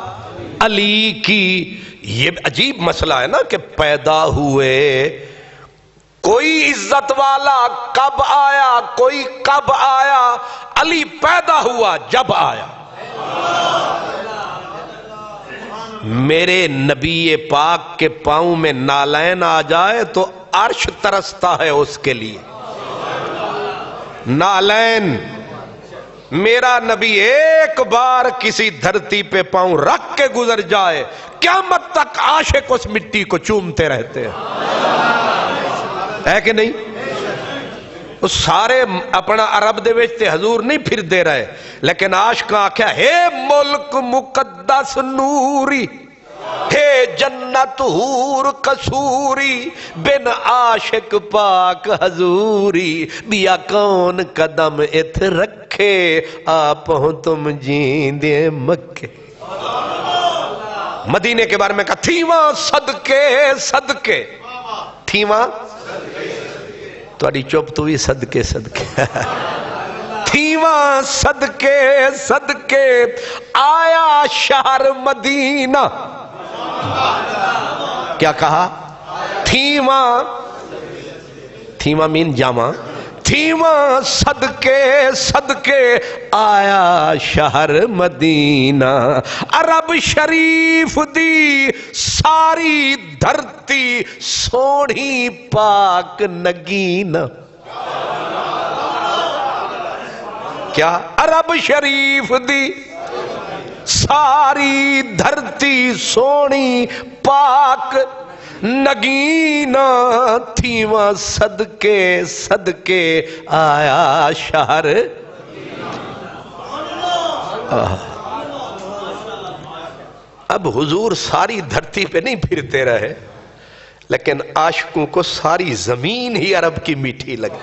A: علی کی یہ عجیب مسئلہ ہے نا کہ پیدا ہوئے کوئی عزت والا کب آیا کوئی کب آیا علی پیدا ہوا جب آیا میرے نبی پاک کے پاؤں میں نالین آ جائے تو عرش ترستا ہے اس کے لیے نالین میرا نبی ایک بار کسی دھرتی پہ پاؤں رکھ کے گزر جائے قیامت تک عاشق اس مٹی کو چومتے رہتے ہیں ہے کہ نہیں اس سارے اپنا عرب دے وچ تے حضور نہیں پھر دے رہے لیکن عاشق آکھیا ہے ملک مقدس نوری ہے جنت حور قصوری بن عاشق پاک حضوری بیا کون قدم ات رکھے آپ ہوں تم جیندے مکے مدینے کے بارے میں کہا تھیواں صدقے تھیواں تھوڑی چوپ تو بھی صدقے تھیواں صدقے آیا شہر مدینہ کیا کہا تھیواں مین جامع تھیواں صدقے آیا شہر مدینہ عرب شریف دی ساری دھرتی سوڑھی پاک نگینہ کیا عرب شریف دی ساری دھرتی سونی پاک نگینہ تھیواں صدقے آیا شہر اب حضور ساری دھرتی پہ نہیں پھرتے رہے لیکن عاشقوں کو ساری زمین ہی عرب کی میٹھی لگی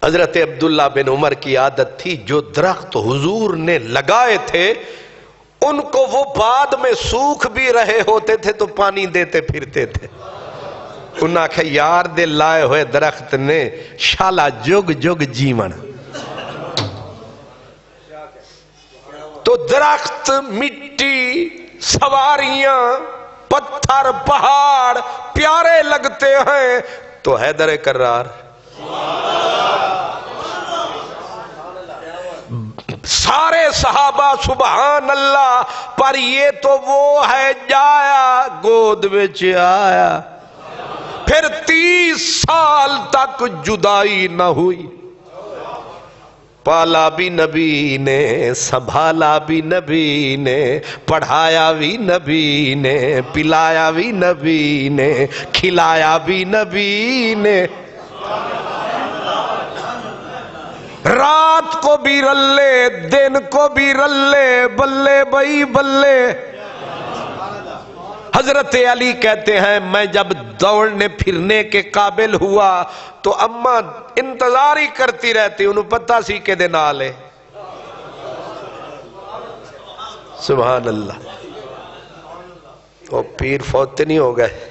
A: حضرت عبداللہ بن عمر کی عادت تھی جو درخت حضور نے لگائے تھے ان کو وہ بعد میں سوکھ بھی رہے ہوتے تھے تو پانی دیتے پھرتے تھے انہاں کہا یار دے لائے ہوئے درخت نے شالا جگ جیون تو درخت مٹی سواریاں پتھر پہاڑ پیارے لگتے ہیں تو حیدر کرار سارے صحابہ سبحان اللہ پر یہ تو وہ ہے جایا گود وچ آیا پھر 30 سال تک جدائی نہ ہوئی. پالا بھی نبی نے، سنبھالا بھی نبی نے، پڑھایا بھی نبی نے، پلایا بھی نبی نے، کھلایا بھی نبی نے. رات کو بھی رلے، دن کو بھی رلے، بلے بھائی بلے. حضرت علی کہتے ہیں میں جب دوڑنے پھرنے کے قابل ہوا تو اماں انتظار ہی کرتی رہتی، انہوں پتہ سی کہ دن آلے. سبحان اللہ. وہ پیر فوت نہیں ہو گئے.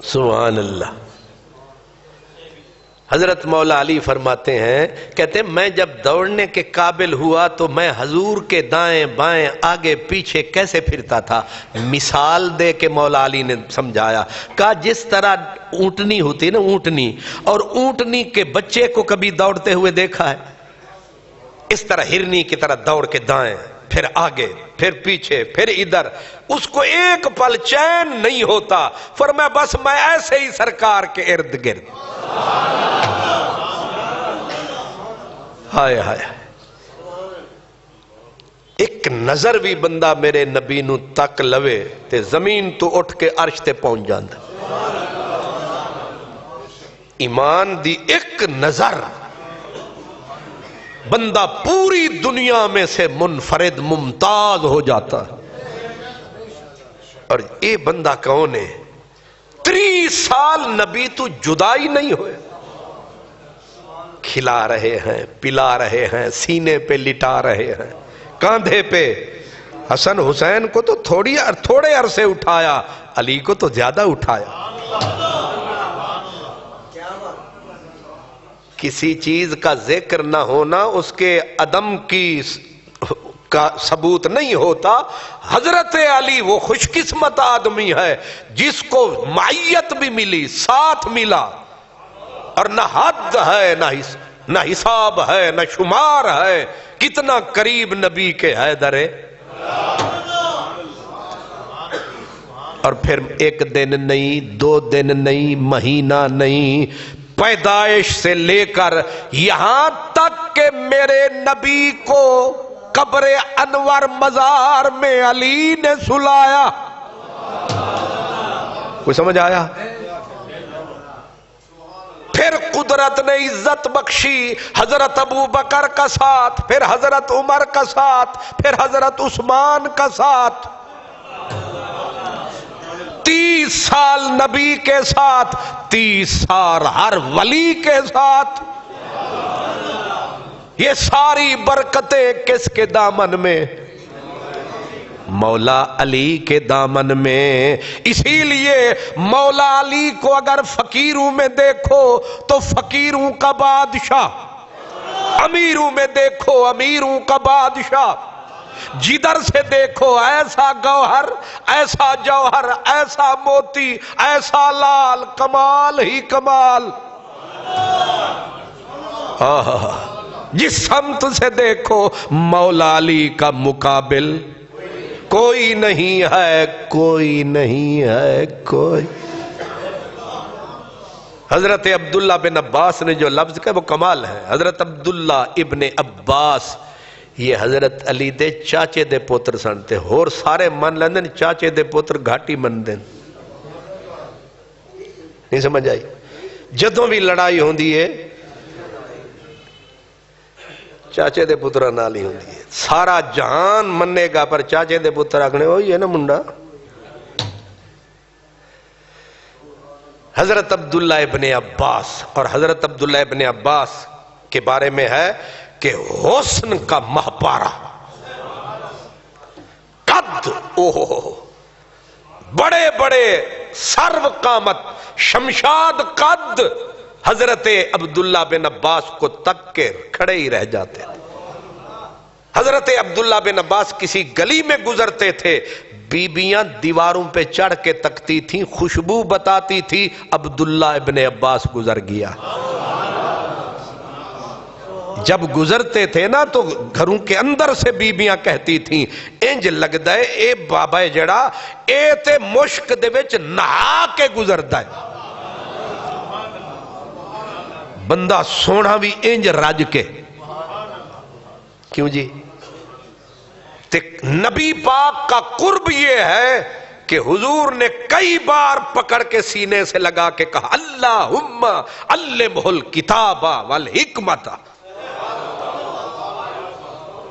A: سبحان اللہ. حضرت مولا علی فرماتے ہیں، کہتے ہیں میں جب دوڑنے کے قابل ہوا تو میں حضور کے دائیں بائیں آگے پیچھے کیسے پھرتا تھا. مثال دے کے مولا علی نے سمجھایا، کہا جس طرح اونٹنی ہوتی ہے نا، اونٹنی، اور اونٹنی کے بچے کو کبھی دوڑتے ہوئے دیکھا ہے؟ اس طرح ہرنی کی طرح دوڑ کے دائیں، پھر آگے، پھر پیچھے، پھر ادھر. اس کو ایک پل چین نہیں ہوتا. فرمایا بس میں ایسے ہی سرکار کے ارد گرد. ہائے ہائے. ایک نظر بھی بندہ میرے نبی نو تک لوے تے زمین تو اٹھ کے عرش تے پہنچ جاندا. ایمان دی ایک نظر بندہ پوری دنیا میں سے منفرد ممتاز ہو جاتا ہے. اور یہ بندہ کون ہے؟ 30 سال نبی تو جدائی نہیں ہوئے. کھلا رہے ہیں، پلا رہے ہیں، سینے پہ لٹا رہے ہیں، کاندھے پہ. حسن حسین کو تو تھوڑے عرصے اٹھایا، علی کو تو زیادہ اٹھایا. کسی چیز کا ذکر نہ ہونا اس کے عدم کا ثبوت نہیں ہوتا. حضرت علی وہ خوش قسمت آدمی ہے جس کو معیت بھی ملی، ساتھ ملا، اور نہ حد ہے نہ حساب ہے نہ شمار ہے. کتنا قریب نبی کے حیدر. اور پھر ایک دن نہیں، 2 دن نہیں، مہینہ نہیں، پیدائش سے لے کر یہاں تک کہ میرے نبی کو قبر انور مزار میں علی نے سلایا. کوئی سمجھ آیا؟ پھر قدرت نے عزت بخشی، حضرت ابو بکر کا ساتھ، پھر حضرت عمر کا ساتھ، پھر حضرت عثمان کا ساتھ. 30 سال نبی کے ساتھ، 30 سال ہر ولی کے ساتھ. یہ ساری برکتیں کس کے دامن میں؟ مولا علی کے دامن میں. اسی لیے مولا علی کو اگر فقیروں میں دیکھو تو فقیروں کا بادشاہ، امیروں میں دیکھو امیروں کا بادشاہ. جدھر سے دیکھو ایسا گوہر، ایسا جوہر، ایسا موتی، ایسا لال، کمال ہی کمال. جس سمت سے دیکھو مولا علی کا مقابل کوئی نہیں ہے، کوئی نہیں ہے، کوئی. حضرت عبداللہ بن عباس نے جو لفظ کہا وہ کمال ہے. حضرت عبداللہ ابن عباس یہ حضرت علی دے چاچے دے پوتر سنتے، اور سارے من لیندن چاچے دے پوتر گھاٹی من دین. نہیں سمجھ آئی؟ جدوں بھی لڑائی ہوندی ہے چاچے دے پترہ نال ہی ہوندی ہے. سارا جہان مننے گا پر چاچے دے پتر آکھنے وہی ہے نا منڈا. حضرت عبداللہ ابن عباس، اور حضرت عبداللہ ابن عباس کے بارے میں ہے کہ حسن کا مہپارہ، قد، بڑے بڑے سرو قامت، شمشاد قد. حضرت عبداللہ بن عباس کو تک کے کھڑے ہی رہ جاتے تھے. حضرت عبداللہ بن عباس کسی گلی میں گزرتے تھے، بیبیاں دیواروں پہ چڑھ کے تکتی تھیں، خوشبو بتاتی تھی عبداللہ ابن عباس گزر گیا. جب گزرتے تھے نا تو گھروں کے اندر سے بیبیاں کہتی تھیں انج لگدا ہے اے بابا جڑا اے تے مشک دے وچ نہا کے گزردا ہے، بندہ سونا بھی انج رج کے. کیوں جی؟ تے نبی پاک کا قرب یہ ہے کہ حضور نے کئی بار پکڑ کے سینے سے لگا کے کہا اللہم علمہ الکتاب والحکمت.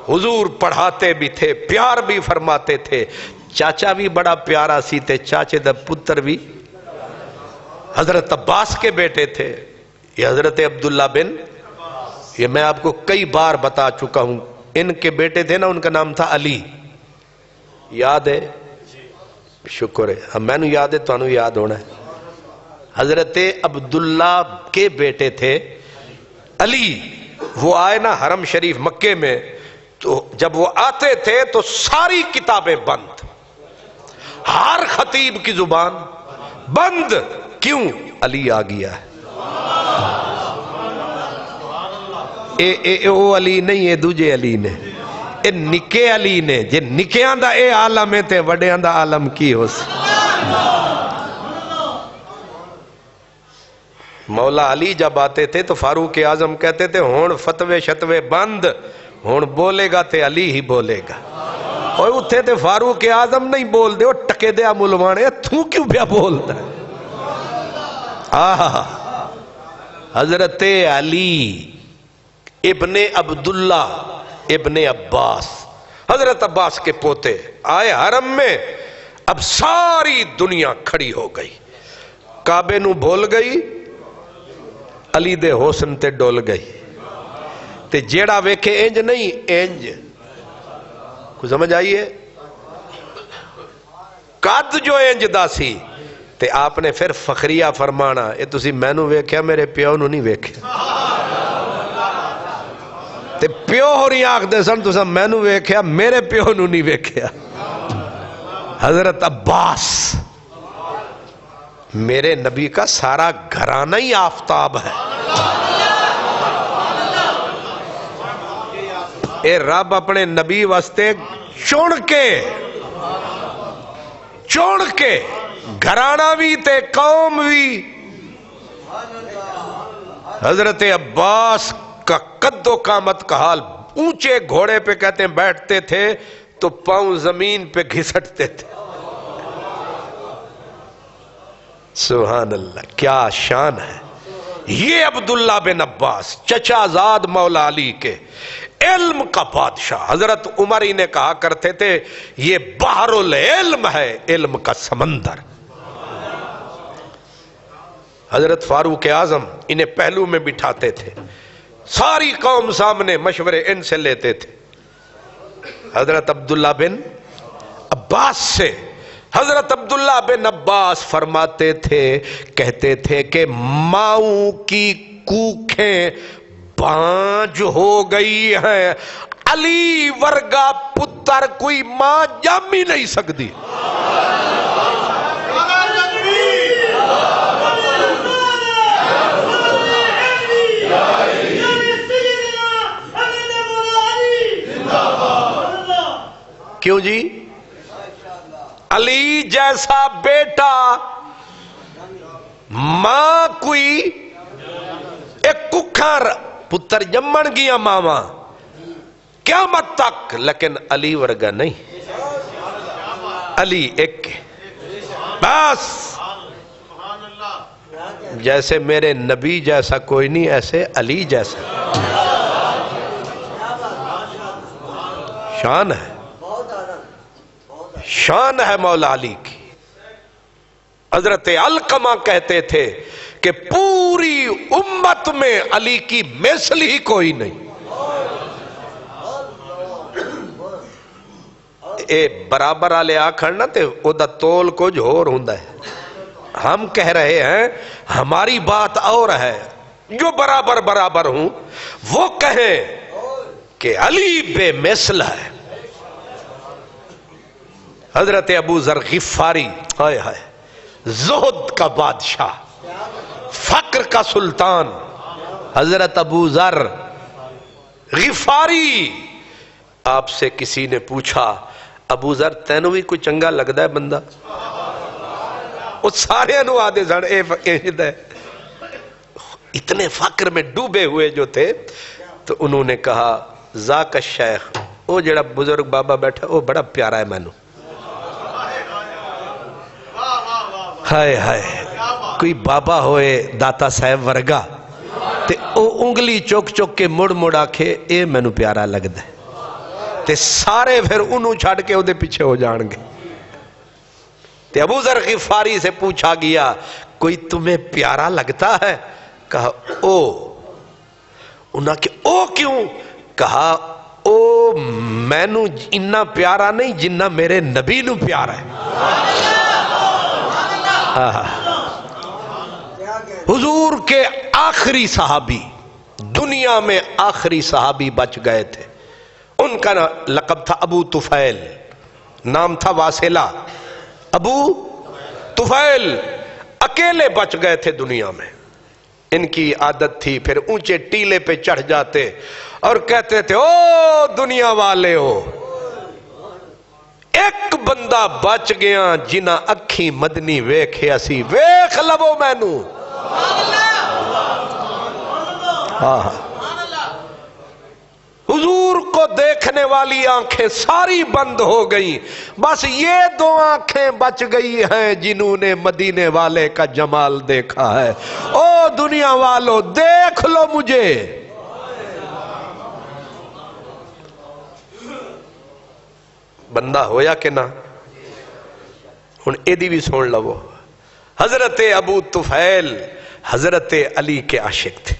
A: حضور پڑھاتے بھی تھے، پیار بھی فرماتے تھے. چاچا بھی بڑا پیارا سی تے چاچے دا پتر بھی حضرت عباس کے بیٹے تھے. یہ حضرت عبداللہ بن، یہ میں آپ کو کئی بار بتا چکا ہوں، ان کے بیٹے تھے نا، ان کا نام تھا علی. یاد ہے؟ شکر ہے، ہم میں نو یاد ہے، تو انو یاد ہونا ہے. حضرت عبداللہ کے بیٹے تھے علی. وہ آئے نا حرم شریف مکے میں، تو جب وہ آتے تھے تو ساری کتابیں بند، ہر خطیب کی زبان بند. کیوں؟ علی آ گیا ہے. او علی نہیں، اے دوجے علی نے، اے نکے علی نے. جے نکیاں دا اے عالم ہے تے وڈیاں دا عالم کی ہو سی. مولا علی جب آتے تھے تو فاروق اعظم کہتے تھے ہون فتوے شتوے بند، ہون بولے گا تے علی ہی بولے گا. اور اتھے تے فاروق اعظم نہیں بول دے، وہ ٹکے دیا ملوانے تو کیوں بیا بولتا ہے. حضرت علی ابن عبداللہ ابن عباس، حضرت عباس کے پوتے آئے حرم میں. اب ساری دنیا کھڑی ہو گئی، کعبے نو بھول گئی، علی دے حسن تے ڈول گئی. تے جیڑا ویکھے انج نہیں انج، کو سمجھ آئیے؟ قد جو انج دا سی. تے آپ نے پھر فخریہ فرمانا اے تسی میں نو ویکھیا، میرے پیو نو نہیں ویکھیا. تے پیو ہو رہی آنکھ دے سن تسا میں نو ویکھیا، میرے پیو نو نہیں ویکھیا. حضرت عباس، میرے نبی کا سارا گھرانہ ہی آفتاب ہے. اے رب اپنے نبی واسطے چن کے گھرانہ بھی تے قوم بھی. حضرت عباس کا قد و قامت کا حال، اونچے گھوڑے پہ کہتے ہیں بیٹھتے تھے تو پاؤں زمین پہ گھسٹتے تھے. سبحان اللہ، کیا شان ہے. یہ عبداللہ بن عباس چچا زاد مولا علی کے، علم کا بادشاہ. حضرت عمر ہی نے کہا کرتے تھے یہ بحر العلم ہے، علم کا سمندر. حضرت فاروق اعظم انہیں پہلو میں بٹھاتے تھے، ساری قوم سامنے مشورے ان سے لیتے تھے. حضرت عبداللہ بن عباس سے، حضرت عبداللہ بن عباس فرماتے تھے، کہتے تھے کہ ماؤں کی کوکھیں بانج ہو گئی ہیں، علی ورگا پتر کوئی ماں جم ہی نہیں سکتی. کیوں جی؟ علی جیسا بیٹا، ماں کوئی ایک ککھر پتر جمن گیا ماما قیامت تک، لیکن علی ورگا نہیں. علی ایک بس، جیسے میرے نبی جیسا کوئی نہیں، ایسے علی جیسا. شان ہے، شان ہے مولا علی کی. حضرت علقمہ کہتے تھے کہ پوری امت میں علی کی مثل ہی کوئی نہیں. اے برابر آلے آکھڑنا تے او دا تول کچھ اور ہوندا ہے. ہم کہہ رہے ہیں ہماری بات اور ہے، جو برابر برابر ہوں وہ کہیں کہ علی بے مثل ہے. حضرت ابو ذر غفاری، ہائے ہائے، زہد کا بادشاہ، فقر کا سلطان. حضرت ابو ذر غفاری، آپ سے کسی نے پوچھا ابو ذر تینوں بھی کوئی چنگا لگدا ہے بندہ؟ وہ سارے انو آدھے سن اے فقیر ہے، اتنے فقر میں ڈوبے ہوئے جو تھے، تو انہوں نے کہا ذاک الشیخ، وہ جڑا بزرگ بابا بیٹھا وہ بڑا پیارا ہے مینوں۔ ہائے ہائے، کوئی بابا ہوئے داتا صاحب ورگا تے او انگلی چوک چوک کے مڑ مڑ آکھے اے مینوں پیارا لگدا ہے، تے سارے پھر انہوں چھاڑ کے اودے پیچھے ہو جان گے۔ تے ابو ذر غفاری سے پوچھا گیا کوئی تمہیں پیارا لگتا ہے؟ کہا او۔ انہاں کہ او کیوں؟ کہا او مینوں اتنا پیارا نہیں جنہ میرے نبی نو پیارا ہے۔ حضور کے آخری صحابی، دنیا میں آخری صحابی بچ گئے تھے، ان کا لقب تھا ابو طفیل، نام تھا واصلہ۔ ابو طفیل اکیلے بچ گئے تھے دنیا میں۔ ان کی عادت تھی پھر اونچے ٹیلے پہ چڑھ جاتے اور کہتے تھے او دنیا والے ہو، ایک بندہ بچ گیا جنہ اکھی مدنی ویکھے اسی، ویکھ لبو مینوں۔ حضور کو دیکھنے والی آنکھیں ساری بند ہو گئیں، بس یہ دو آنکھیں بچ گئی ہیں جنہوں نے مدینے والے کا جمال دیکھا ہے۔ او دنیا والو دیکھ لو مجھے۔ بندہ ہویا کہ نہ؟ ہن ایدی بھی سن لو، حضرت ابو طفیل حضرت علی کے عاشق تھے،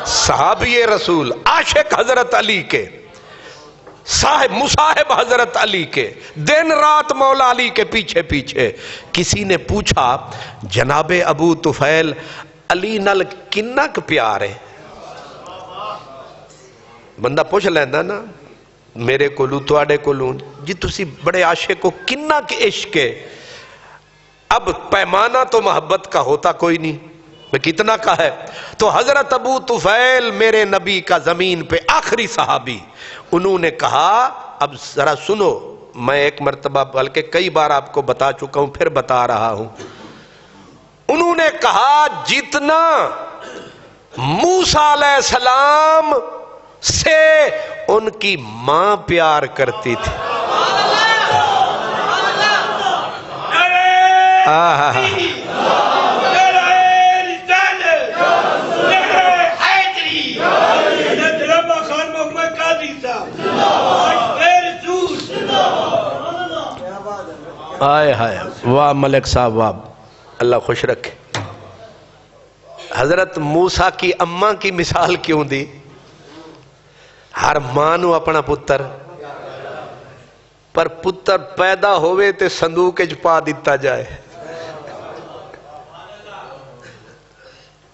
A: صحابی رسول، عاشق حضرت علی کے، صاحب مصاحب حضرت علی کے، دن رات مولا علی کے پیچھے پیچھے۔ کسی نے پوچھا جناب ابو طفیل علی نال کنہ ک پیار ہے؟ بندہ پوچھ لیندہ نا میرے کولو تواڈے کولو جی تسی بڑے عاشق کو کنہ کے عشق ہے؟ اب پیمانہ تو محبت کا ہوتا کوئی نہیں، میں کتنا کا ہے؟ تو حضرت ابو طفیل میرے نبی کا زمین پہ آخری صحابی، انہوں نے کہا اب ذرا سنو، میں ایک مرتبہ بلکہ کئی بار آپ کو بتا چکا ہوں پھر بتا رہا ہوں۔ انہوں نے کہا جتنا موسیٰ علیہ السلام سے ان کی ماں پیار کرتی تھی، آئے ہائے واہ ملک صاحب واہ، اللہ خوش رکھے۔ حضرت موسیٰ کی اماں کی مثال کیوں دی؟ ہر ماں نو اپنا پتر، پر پتر پیدا ہوئے تے صندوق وچ پا دیتا جائے،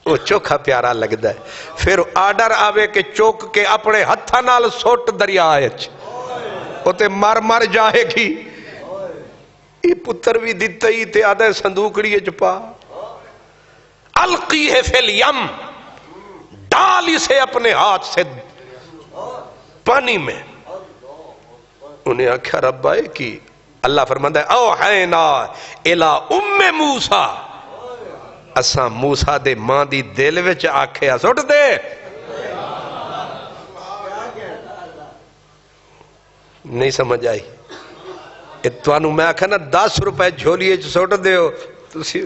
A: وہ چوکھا پیارا لگدا ہے۔ پھر آرڈر آوے کہ چوک کے اپنے ہتھاں نال سوٹ دریا وچ، وہ تے مر مر جائے گی، یہ پتر بھی دیتا ہی تے آدھے صندوقڑی وچ پا، القی ہے فی الیم، ڈال اسے اپنے ہاتھ سے پانی میں۔ انہیں آکھا رب آئے کی؟ اللہ فرماتا ہے اوحینا الی ام موسیٰ، اساں موسیٰ دے ماں دی دل وچ آکھیا سٹ دے۔ نہیں سمجھ آئی؟ اتوانو میں آکھا نا 10 روپے جھولیے سٹ دے ہو، تسی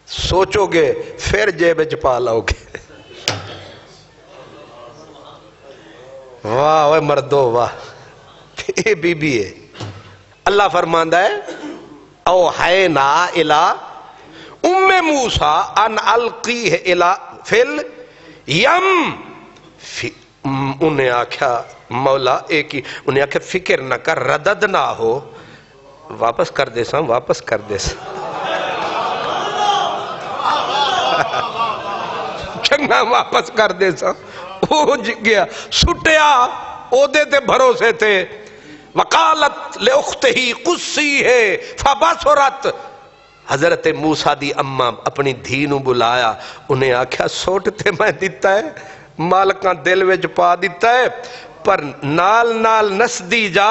A: سوچو گے پھر جیب وچ پا لاؤ گے۔ واہ واہ مردو واہ، یہ بی بی ہے۔ اللہ فرماندا ہے اوحینا الی ام موسیٰ ان القیہ الی فی الیم، انہیں آکھا مولا ایک ہی، انہیں آکھا فکر نہ کر، ردد نہ ہو، واپس کر دے سا، واپس کر دے سا، چنگا واپس کر دے سا۔ وہ گیا سٹیا، عہدے تے بھروسے تھے۔ وقالت لأختہی قصی ہے فبصرت حضرت موسیٰ دی اماں اپنی دھی نو بلایا، انہیں آکھیا سوٹ تے میں دیتا ہے، مالکاں دل وچ پا دیتا ہے، پر نال نال نس دی جا،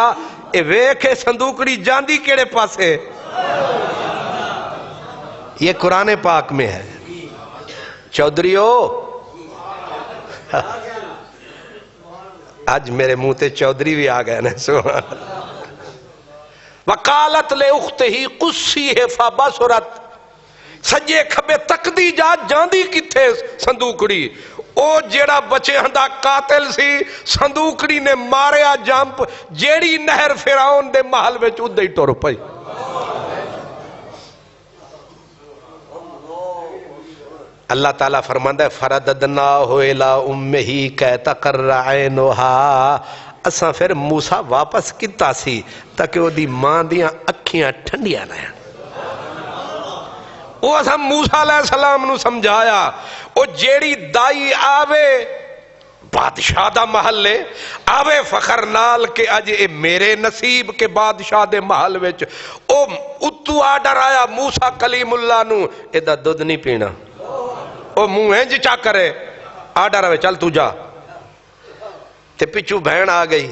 A: اے ویکھے صندوقڑی جاندی کیڑے پاسے. یہ قرآن پاک میں ہے. چودھریو آج میرے منہ تے چودھری بھی آ گئے نا. سبحان اللہ. وقالت لے اختہی قصی ہے فبصرت، سجے کھبے تکدی جا جاندی کتھے صندوقڑی. او جیڑا بچے ہندا قاتل سی، صندوقڑی نے ماریا جمپ، جیڑی نہر فرعون دے محل وچ ادھے ہی ٹر پئی. اللہ تعالیٰ فرماندا ہے فرددناہ الی امہ کی تقر عینھا، اساں پھر موسیٰ واپس کیتا سی تاکہ وہ دی ماں دیاں اکھیاں ٹھنڈیاں رہن. وہ اساں موسیٰ علیہ السلام نو سمجھایا، وہ جیڑی دائی آوے بادشاہ دا محلے آوے فخر نال کہ اج اے میرے نصیب کے بادشاہ دے محل وچ، او اتو آڈر آیا موسیٰ کلیم اللہ نو، اے دا دودھ نہیں پینا. او منہ انج چا کرے، آڈر آوے چل تو جا. تے پچھو بہن آ گئی،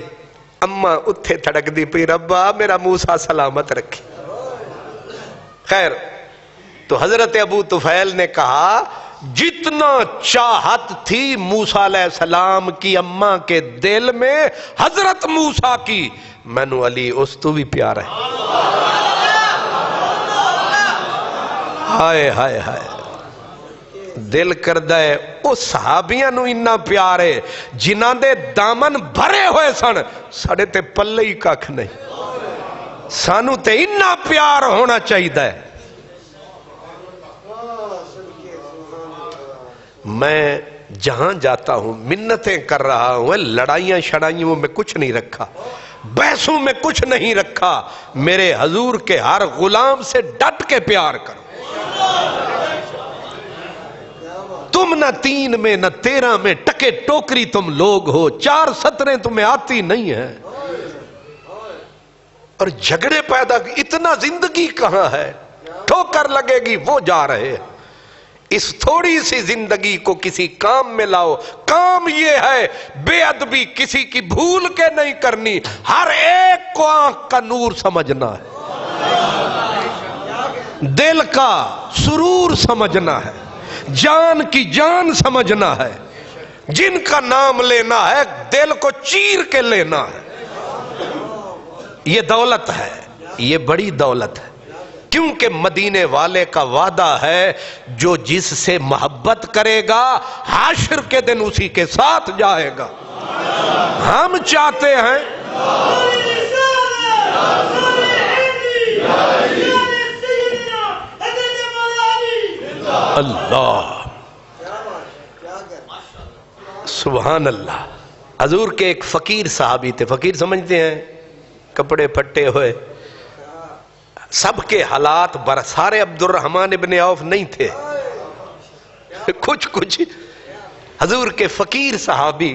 A: اماں اتھے تھڑک دی پی ربا میرا موسیٰ سلامت رکھی. خیر تو حضرت ابو طفیل نے کہا جتنا چاہت تھی موسیٰ علیہ السلام کی اماں کے دل میں حضرت موسیٰ کی، میں نو علی اس تو بھی پیار ہے. ہائے ہائے ہائے، دل کردہ ہے اس صحابیاں نو اتنا پیار ہے جنہاں دے دامن بھرے ہوئے سن، ساڑے تے پلے ہی ککھ نہیں. سانو تے اتنا پیار ہونا چاہیے. میں جہاں جاتا ہوں منتیں کر رہا ہوں، لڑائیاں شڑائیوں میں کچھ نہیں رکھا، بحثوں میں کچھ نہیں رکھا. میرے حضور کے ہر غلام سے ڈٹ کے پیار کرو. تم نہ 3 میں نہ 13 میں ٹکے ٹوکری تم لوگ ہو، 4 سطریں تمہیں آتی نہیں ہیں اور جھگڑے پیدا. اتنا زندگی کہاں ہے، ٹھوکر لگے گی وہ جا رہے ہیں. اس تھوڑی سی زندگی کو کسی کام میں لاؤ. کام یہ ہے بے ادبی کسی کی بھول کے نہیں کرنی، ہر ایک کو آنکھ کا نور سمجھنا ہے، دل کا سرور سمجھنا ہے، جان کی جان سمجھنا ہے. جن کا نام لینا ہے دل کو چیر کے لینا ہے. یہ دولت ہے، یہ بڑی دولت ہے، کیونکہ مدینے والے کا وعدہ ہے جو جس سے محبت کرے گا حاشر کے دن اسی کے ساتھ جائے گا. ہم چاہتے ہیں اللہ سبحان اللہ. حضور کے ایک فقیر صحابی تھے، فقیر سمجھتے ہیں کپڑے پھٹے ہوئے، سب کے حالات برسار عبد الرحمن ابن عوف نہیں تھے، کچھ حضور کے فقیر صحابی،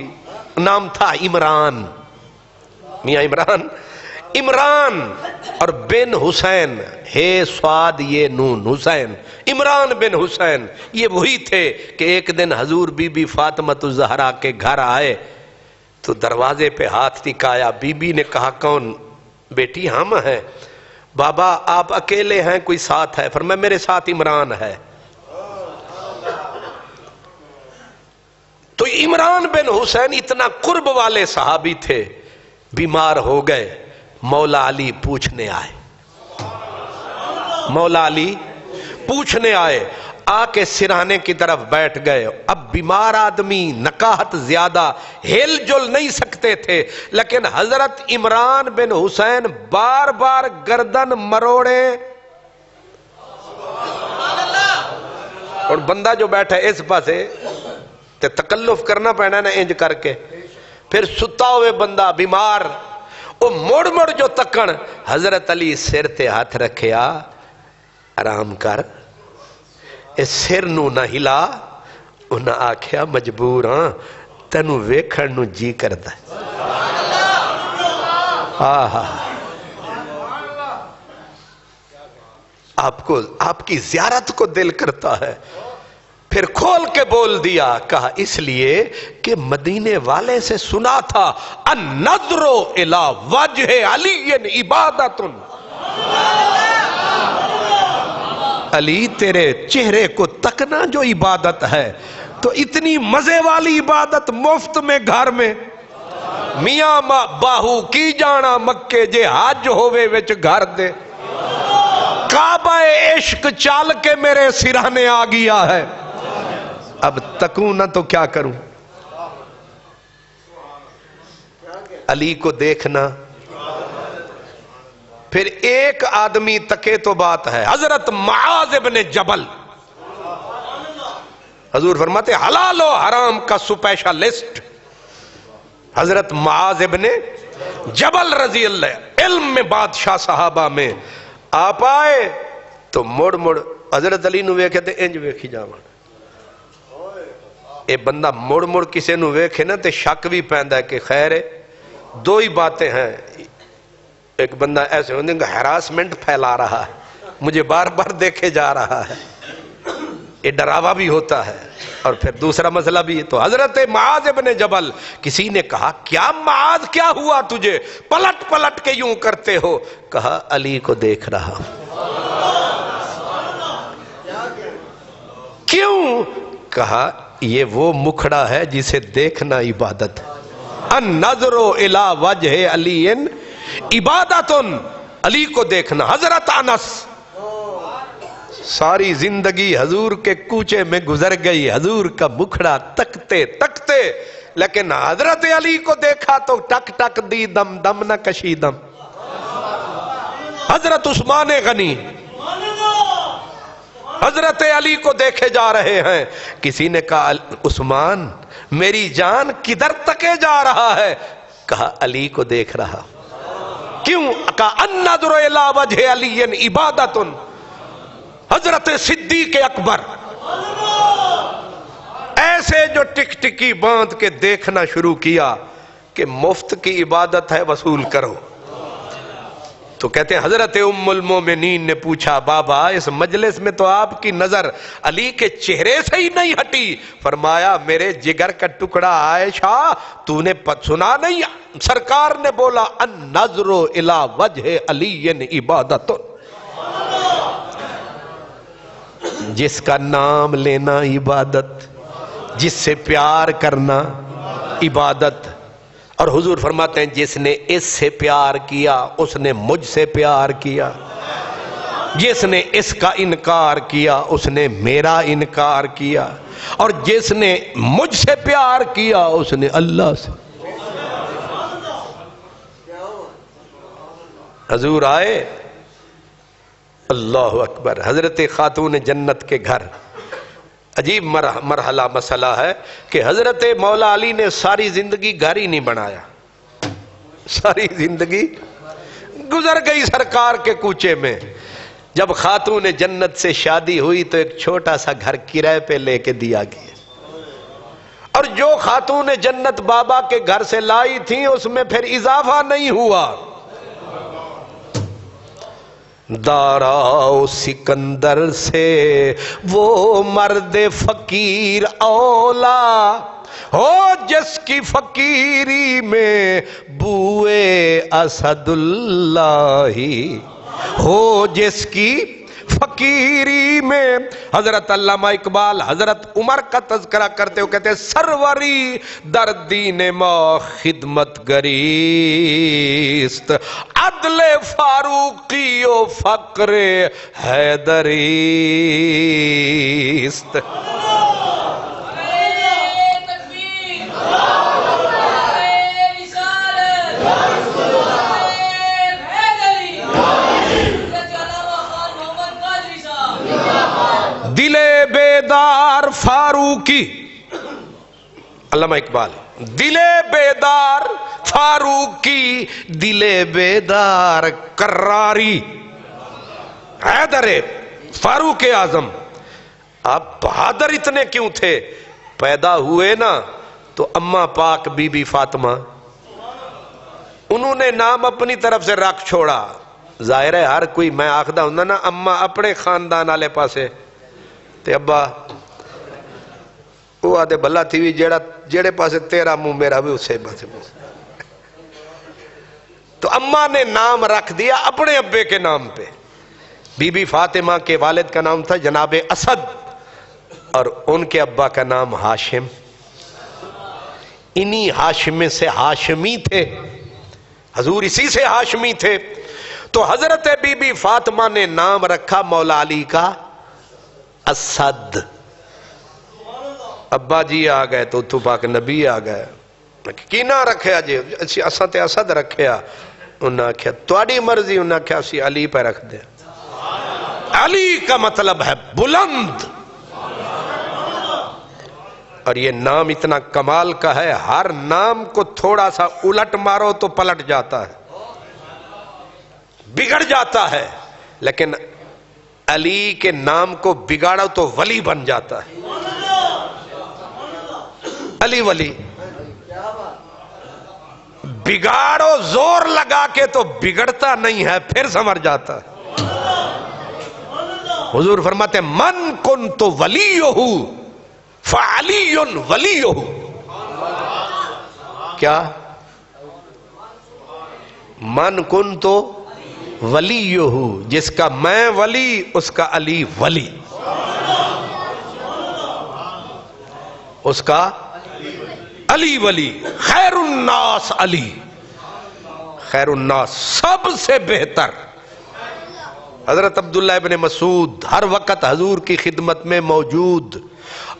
A: نام تھا عمران، میاں عمران اور بن حسین، ہے سواد یہ نون حسین، عمران بن حسین. یہ وہی تھے کہ ایک دن حضور بی بی فاطمۃ الزہرا کے گھر آئے تو دروازے پہ ہاتھ ٹکایا. بی بی نے کہا کون؟ بیٹی ہم ہیں. بابا آپ اکیلے ہیں کوئی ساتھ ہے؟ فرمایا میرے ساتھ عمران ہے. تو عمران بن حسین اتنا قرب والے صحابی تھے، بیمار ہو گئے. مولا علی پوچھنے آئے، مولا علی پوچھنے آئے، آ کے سرہانے کی طرف بیٹھ گئے. اب بیمار آدمی، نکاہت زیادہ، ہل جل نہیں سکتے تھے، لیکن حضرت عمران بن حسین بار بار گردن مروڑے اور بندہ جو بیٹھا ہے اس پاسے تے تکلف کرنا پڑنا نا انج کر کے، پھر ستا ہوئے بندہ بیمار، وہ مڑ جو تکن. حضرت علی سر تے ہاتھ رکھیا، آرام کر، اس سر نو نہ ہلا. انہاں آکھیا مجبور ہاں، تینو ویکھن نو جی کردا ہے. آپ کو آپ کی زیارت کو دل کرتا ہے. پھر کھول کے بول دیا, کہا اس لیے کہ مدینے والے سے سنا تھا النظر الی وجہ علی عبادت, علی تیرے چہرے کو تکنا جو عبادت ہے. تو اتنی مزے والی عبادت مفت میں گھر میں, میاں باہو کی جانا مکے جے حج ہووے وچ گھر دے, کعبہ عشق چال کے میرے سرہانے آ گیا ہے, اب تکوں نہ تو کیا کروں. علی کو دیکھنا. پھر ایک آدمی تکے تو بات ہے, حضرت معاذ ابن جبل, حضور فرماتے حلال و حرام کا سپیشلسٹ حضرت معاذ ابن جبل رضی اللہ, علم میں بادشاہ صحابہ میں. آپ آئے تو مڑ حضرت علی نو ویکھے تے انج ویکھی جاواں. اے بندہ مڑ کسے نو ویکھے نا تے شک بھی پیندا ہے کہ خیر ہے. دو ہی باتیں ہیں, ایک بندہ ایسے ہوندے کہ ہراسمنٹ پھیلا رہا ہے, مجھے بار بار دیکھے جا رہا ہے, یہ ڈراوا بھی ہوتا ہے, اور پھر دوسرا مسئلہ بھی. تو حضرت معاذ ابن جبل, کسی نے کہا کیا معاذ کیا ہوا تجھے, پلٹ کے یوں کرتے ہو؟ کہا علی کو دیکھ رہا ہوں. کیوں؟ کہا یہ وہ مکھڑا ہے جسے دیکھنا عبادت ہے. النظر الی وجہ علی عبادت, علی کو دیکھنا. حضرت انس ساری زندگی حضور کے کوچے میں گزر گئی, حضور کا مکھڑا تکتے تکتے, لیکن حضرت علی کو دیکھا تو ٹک ٹک دی دم, دم نہ کشی دم. حضرت عثمان غنی حضرت علی کو دیکھے جا رہے ہیں. کسی نے کہا عثمان میری جان کدھر تکے جا رہا ہے؟ کہا علی کو دیکھ رہا. کیوں؟ کہا النظر الی وجہ علی عبادت. حضرت صدیق اکبر ایسے جو ٹک ٹکی باندھ کے دیکھنا شروع کیا کہ مفت کی عبادت ہے, وصول کرو. تو کہتے ہیں حضرت ام المومنین نے پوچھا بابا اس مجلس میں تو آپ کی نظر علی کے چہرے سے ہی نہیں ہٹی. فرمایا میرے جگر کا ٹکڑا عائشہ, تو نے سنا نہیں, سرکار نے بولا النظر الی وجہ علی عبادت. جس کا نام لینا عبادت, جس سے پیار کرنا عبادت. اور حضور فرماتے ہیں جس نے اس سے پیار کیا اس نے مجھ سے پیار کیا, جس نے اس کا انکار کیا اس نے میرا انکار کیا, اور جس نے مجھ سے پیار کیا اس نے اللہ سے. حضور آئے, اللہ اکبر. حضرت خاتون جنت کے گھر. عجیب مرحلہ مسئلہ ہے کہ حضرت مولا علی نے ساری زندگی گھر ہی نہیں بنایا, ساری زندگی گزر گئی سرکار کے کوچے میں. جب خاتون جنت سے شادی ہوئی تو ایک چھوٹا سا گھر کرائے پہ لے کے دیا گیا, اور جو خاتون جنت بابا کے گھر سے لائی تھیں اس میں پھر اضافہ نہیں ہوا. داراؤ سکندر سے وہ مرد فقیر اولا ہو جس کی فقیری میں بوئے اسد اللہ, ہو جس کی فقیری میں. حضرت علامہ اقبال حضرت عمر کا تذکرہ کرتے ہو کہتے ہیں سروری در دین ما خدمت گریست, عدل فاروقی و فقر حیدریست. دل بیدار فاروقی, علامہ اقبال, دل بیدار فاروقی, دل بیدار کراری. حیدر فاروق اعظم, آپ بہادر اتنے کیوں تھے؟ پیدا ہوئے نا تو اماں پاک بی بی فاطمہ, انہوں نے نام اپنی طرف سے رکھ چھوڑا, ظاہر ہے ہر کوئی میں آخدا ہوں نا اما اپنے خاندان والے پاسے تے ابا وہ آدھے بھلا تھی بھی جیڑے پاسے تیرا منہ میرا بھی اسے پاسے منہ. تو اما نے نام رکھ دیا اپنے ابے کے نام پہ. بی بی فاطمہ کے والد کا نام تھا جناب اسد اور ان کے ابا کا نام ہاشم. انہی ہاشم سے ہاشمی تھے، حضور اسی سے ہاشمی تھے. تو حضرت بی بی فاطمہ نے نام رکھا مولا علی کا اسد. ابا جی آ گئے تو اتو پاک نبی آ گئے کی نہ رکھیا جی اساں تے اسد رکھیا. انہاں آکھیا تواڈی مرضی. انہاں آکھیا اسی علی پہ رکھ دیں. علی کا مطلب ہے بلند. اور یہ نام اتنا کمال کا ہے ہر نام کو تھوڑا سا الٹ مارو تو پلٹ جاتا ہے، بگڑ جاتا ہے، لیکن علی کے نام کو بگاڑو تو ولی بن جاتا ہے. علی ولی بگاڑو زور لگا کے تو بگڑتا نہیں ہے، پھر سمر جاتا ہے. حضور فرماتے ہیں من کنت ولیہ فعلی ولیہ. کیا من کنت ولیہ، جس کا میں ولی اس کا علی ولی، اس کا علی ولی. خیر الناس علی، خیر الناس سب سے بہتر. حضرت عبداللہ ابن مسعود ہر وقت حضور کی خدمت میں موجود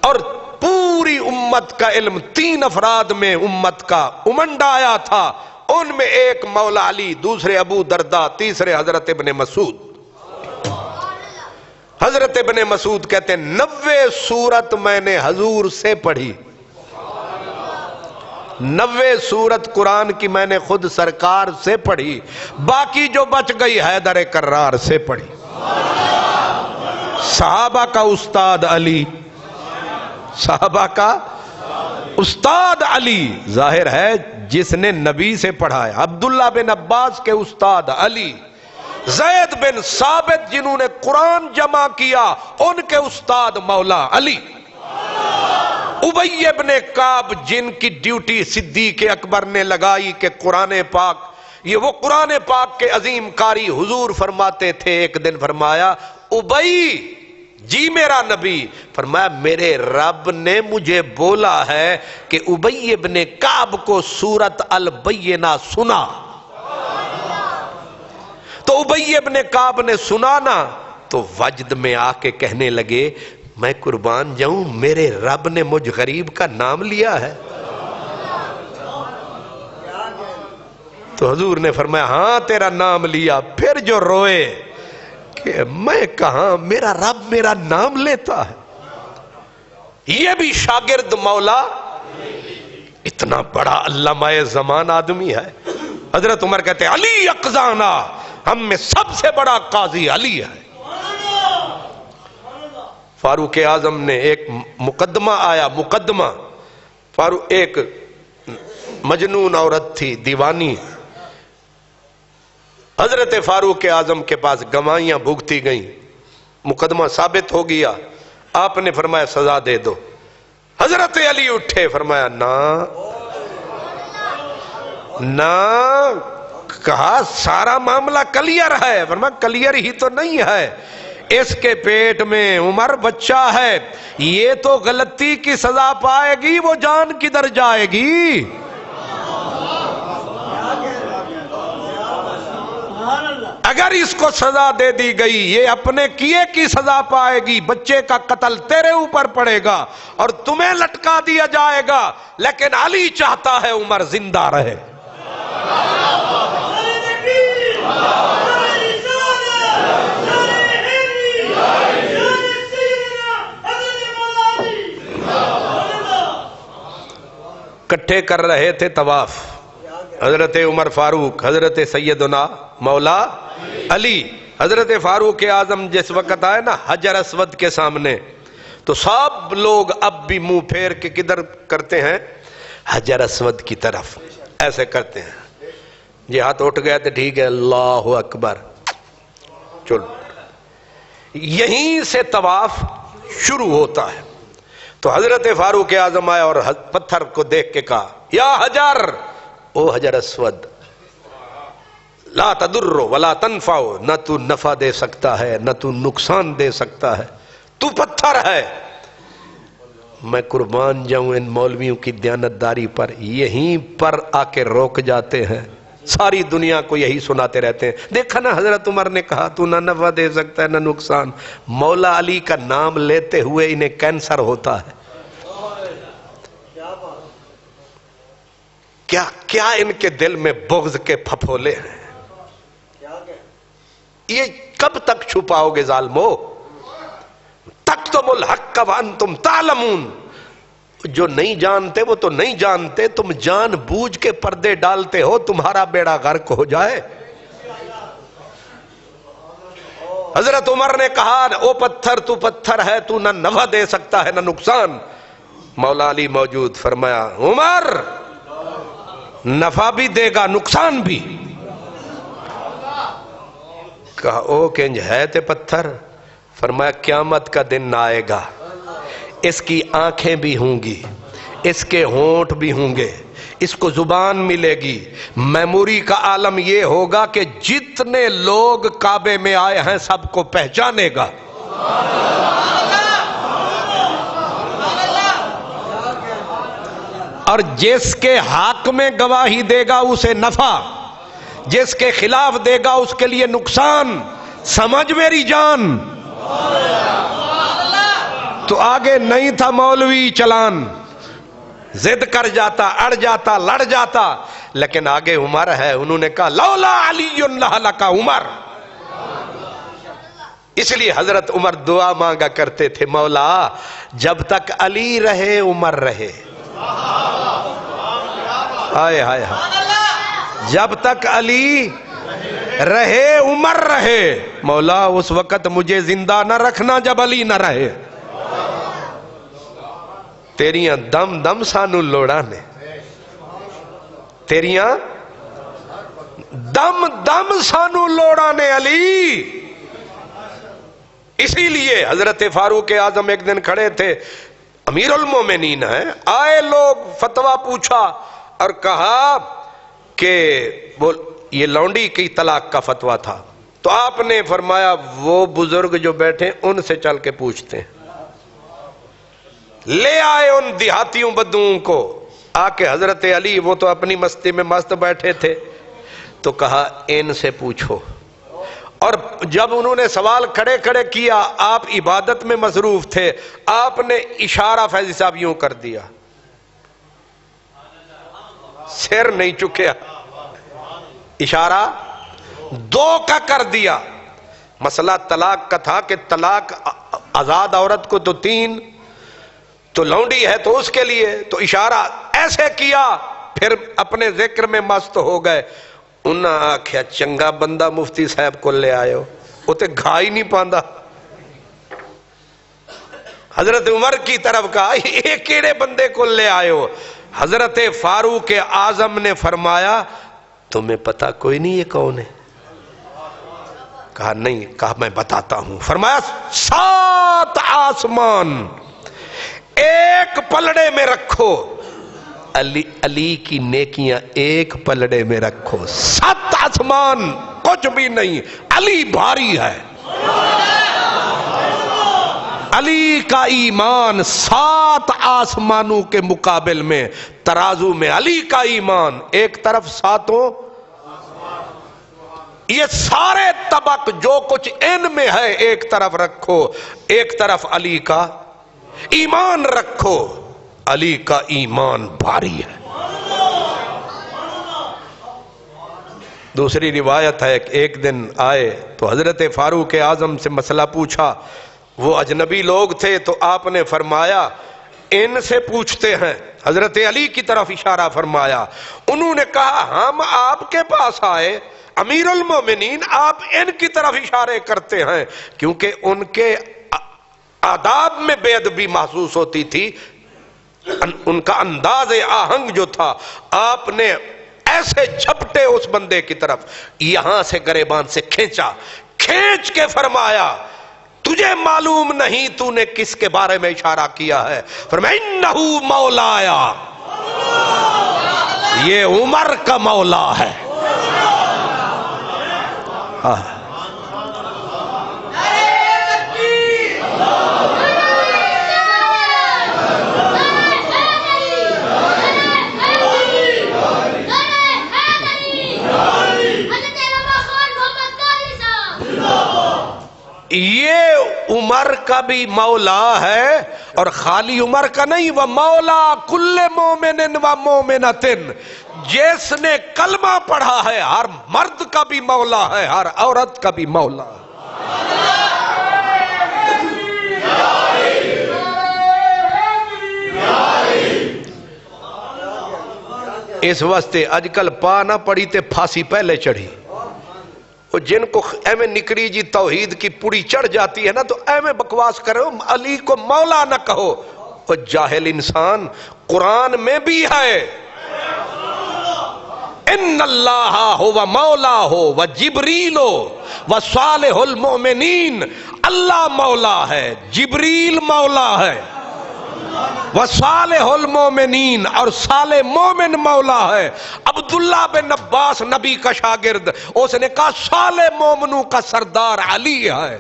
A: اور پوری امت کا علم 3 افراد میں امت کا امنڈا آیا تھا. ان میں ایک مولا علی، دوسرے ابو درداء، تیسرے حضرت ابن مسعود. حضرت ابن مسعود کہتے ہیں 90 سورت میں نے حضور سے پڑھی. 90 سورت قرآن کی میں نے خود سرکار سے پڑھی، باقی جو بچ گئی حیدر کرار سے پڑھی. صحابہ کا استاد علی، صحابہ کا استاد علی. ظاہر ہے جس نے نبی سے پڑھا ہے. عبداللہ بن عباس کے استاد علی، زید بن ثابت جنہوں نے قرآن جمع کیا ان کے استاد مولا علی. ابی ابن کعب جن کی ڈیوٹی صدیق اکبر نے لگائی کہ قرآن پاک، یہ وہ قرآن پاک کے عظیم قاری. حضور فرماتے تھے ایک دن فرمایا ابی جی میرا نبی، فرمایا میرے رب نے مجھے بولا ہے کہ ابی ابن کعب کو سورت البینہ سنا. تو ابی ابن کعب نے سنانا تو وجد میں آ کے کہنے لگے میں قربان جاؤں میرے رب نے مجھ غریب کا نام لیا ہے. تو حضور نے فرمایا ہاں تیرا نام لیا. پھر جو روئے کہ میں کہاں میرا رب میرا نام لیتا ہے. یہ بھی شاگرد مولا اتنا بڑا علامہ زمان آدمی ہے. حضرت عمر کہتے ہیں علی اقضانا، ہم میں سب سے بڑا قاضی علی ہے. فاروق اعظم نے ایک مقدمہ آیا، مقدمہ فاروق ایک مجنون عورت تھی دیوانی، حضرت فاروق اعظم کے پاس گواہیاں بھگتی گئیں، مقدمہ ثابت ہو گیا. آپ نے فرمایا سزا دے دو. حضرت علی اٹھے فرمایا نہ، کہا سارا معاملہ کلیئر ہے. فرمایا کلیئر ہی تو نہیں ہے، اس کے پیٹ میں عمر بچہ ہے، یہ تو غلطی کی سزا پائے گی، وہ جان کدھر جائے گی. اگر اس کو سزا دے دی گئی یہ اپنے کیے کی سزا پائے گی، بچے کا قتل تیرے اوپر پڑے گا اور تمہیں لٹکا دیا جائے گا. لیکن علی چاہتا ہے عمر زندہ رہے. کٹھے کر رہے تھے طواف حضرت عمر فاروق، حضرت سیدنا مولا علی. حضرت فاروق اعظم جس وقت آئے نا حجر اسود کے سامنے تو سب لوگ اب بھی منہ پھیر کے کدھر کرتے ہیں؟ حجر اسود کی طرف ایسے کرتے ہیں. یہ ہاتھ اٹھ گئے تو ٹھیک ہے اللہ اکبر. چل یہیں سے طواف شروع ہوتا ہے. تو حضرت فاروق اعظم آئے اور پتھر کو دیکھ کے کہا یا حجر، او حجر اسود، لا تضر ولا تنفع، نہ تو نفع دے سکتا ہے نہ تو نقصان دے سکتا ہے، تو پتھر ہے. میں قربان جاؤں ان مولویوں کی دیانتداری پر، یہیں پر آ کے روک جاتے ہیں، ساری دنیا کو یہی سناتے رہتے ہیں. دیکھا نا حضرت عمر نے کہا تو نہ نفع دے سکتا ہے نہ نقصان. مولا علی کا نام لیتے ہوئے انہیں کینسر ہوتا ہے. کیا ان کے دل میں بغض کے پھپھولے ہیں. یہ کب تک چھپاؤ گے ظالمو؟ تکتم الحق وانتم تعلمون. جو نہیں جانتے وہ تو نہیں جانتے، تم جان بوجھ کے پردے ڈالتے ہو تمہارا بیڑا غرق ہو جائے. حضرت عمر نے کہا او پتھر تو پتھر ہے، تو نہ نفع دے سکتا ہے نہ نقصان. مولا علی موجود، فرمایا عمر نفع بھی دے گا نقصان بھی. کہا او کنج ہے تے پتھر. فرمایا قیامت کا دن آئے گا، اس کی آنکھیں بھی ہوں گی، اس کے ہونٹ بھی ہوں گے، اس کو زبان ملے گی. میموری کا عالم یہ ہوگا کہ جتنے لوگ کعبے میں آئے ہیں سب کو پہچانے گا. اور جس کے حق میں گواہی دے گا اسے نفع، جس کے خلاف دے گا اس کے لیے نقصان. سمجھ میری جان. تو آگے نہیں تھا مولوی چلان، ضد کر جاتا، اڑ جاتا، لڑ جاتا، لیکن آگے عمر ہے. انہوں نے کہا لولا علی لہلک عمر. اس لیے حضرت عمر دعا مانگا کرتے تھے، مولا جب تک علی رہے عمر رہے. ہائے ہائے ہائے، جب تک علی رہے عمر رہے. مولا اس وقت مجھے زندہ نہ رکھنا جب علی نہ رہے. تیریاں دم دم سانو لوڑا نے، تیریاں دم دم سانو لوڑا نے علی. اسی لیے حضرت فاروق اعظم ایک دن کھڑے تھے، امیر المومنین ہیں، آئے لوگ فتویٰ پوچھا اور کہا کہ یہ لونڈی کی طلاق کا فتویٰ تھا. تو آپ نے فرمایا وہ بزرگ جو بیٹھے ان سے چل کے پوچھتے ہیں. لے آئے ان دیہاتیوں بدوؤں کو، آ کے حضرت علی وہ تو اپنی مستی میں مست بیٹھے تھے، تو کہا ان سے پوچھو. اور جب انہوں نے سوال کھڑے کھڑے کیا، آپ عبادت میں مصروف تھے، آپ نے اشارہ فیضی صاحب یوں کر دیا، سر نہیں چکیا، اشارہ دو کا کر دیا. مسئلہ طلاق کا تھا کہ طلاق آزاد عورت کو تو 3، تو لونڈی ہے تو اس کے لیے، تو اشارہ ایسے کیا، پھر اپنے ذکر میں مست ہو گئے. انہاں آکھیا چنگا بندہ مفتی صاحب کو لے آئے ہو، وہ تے گھا ہی نہیں پاندا. حضرت عمر کی طرف کہا یہ کیڑے بندے کو لے آئے ہو. حضرت فاروق اعظم نے فرمایا تمہیں پتا کوئی نہیں یہ کون ہے؟ کہا نہیں. کہا میں بتاتا ہوں. فرمایا 7 آسمان ایک پلڑے میں رکھو، علی کی نیکیاں ایک پلڑے میں رکھو. 7 آسمان کچھ بھی نہیں، علی بھاری ہے. علی کا ایمان 7 آسمانوں کے مقابل میں، ترازو میں علی کا ایمان ایک طرف 7، یہ سارے طبق جو کچھ ان میں ہے ایک طرف رکھو، ایک طرف علی کا ایمان رکھو. علی کا ایمان بھاری ہے. دوسری روایت ہے کہ ایک دن آئے تو حضرت فاروق اعظم سے مسئلہ پوچھا. وہ اجنبی لوگ تھے تو آپ نے فرمایا ان سے پوچھتے ہیں. حضرت علی کی طرف اشارہ فرمایا. انہوں نے کہا ہم آپ کے پاس آئے امیر المومنین، آپ ان کی طرف اشارے کرتے ہیں، کیونکہ ان کے آداب میں بے ادبی محسوس ہوتی تھی. ان کا انداز آہنگ جو تھا، آپ نے ایسے جھپٹے اس بندے کی طرف، یہاں سے گریبان سے کھینچا کھینچ کے فرمایا تجھے معلوم نہیں تو نے کس کے بارے میں اشارہ کیا ہے؟ فرمایا انہو مولایا، یہ عمر کا مولا ہے۔ یہ عمر کا بھی مولا ہے، اور خالی عمر کا نہیں، وہ مولا کل مومن و مومنۃ، جس نے کلمہ پڑھا ہے ہر مرد کا بھی مولا ہے، ہر عورت کا بھی مولا ہے۔ اس واسطے اج کل پا نہ پڑی تے پھانسی پہلے چڑھی۔ جن کو ایویں نکری جی توحید کی پوڑی چڑھ جاتی ہے نا تو ایویں بکواس کرو، علی کو مولا نہ کہو۔ وہ جاہل انسان، قرآن میں بھی ہے ان اللہ ہو مولا ہو و جبریل و صالح المؤمنین، اللہ مولا ہے، جبریل مولا ہے، وصالح المومنین، اور صالح مومن مولا ہے۔ عبداللہ بن عباس نبی کا شاگرد، اس نے کہا صالح مومنوں کا سردار علی ہے۔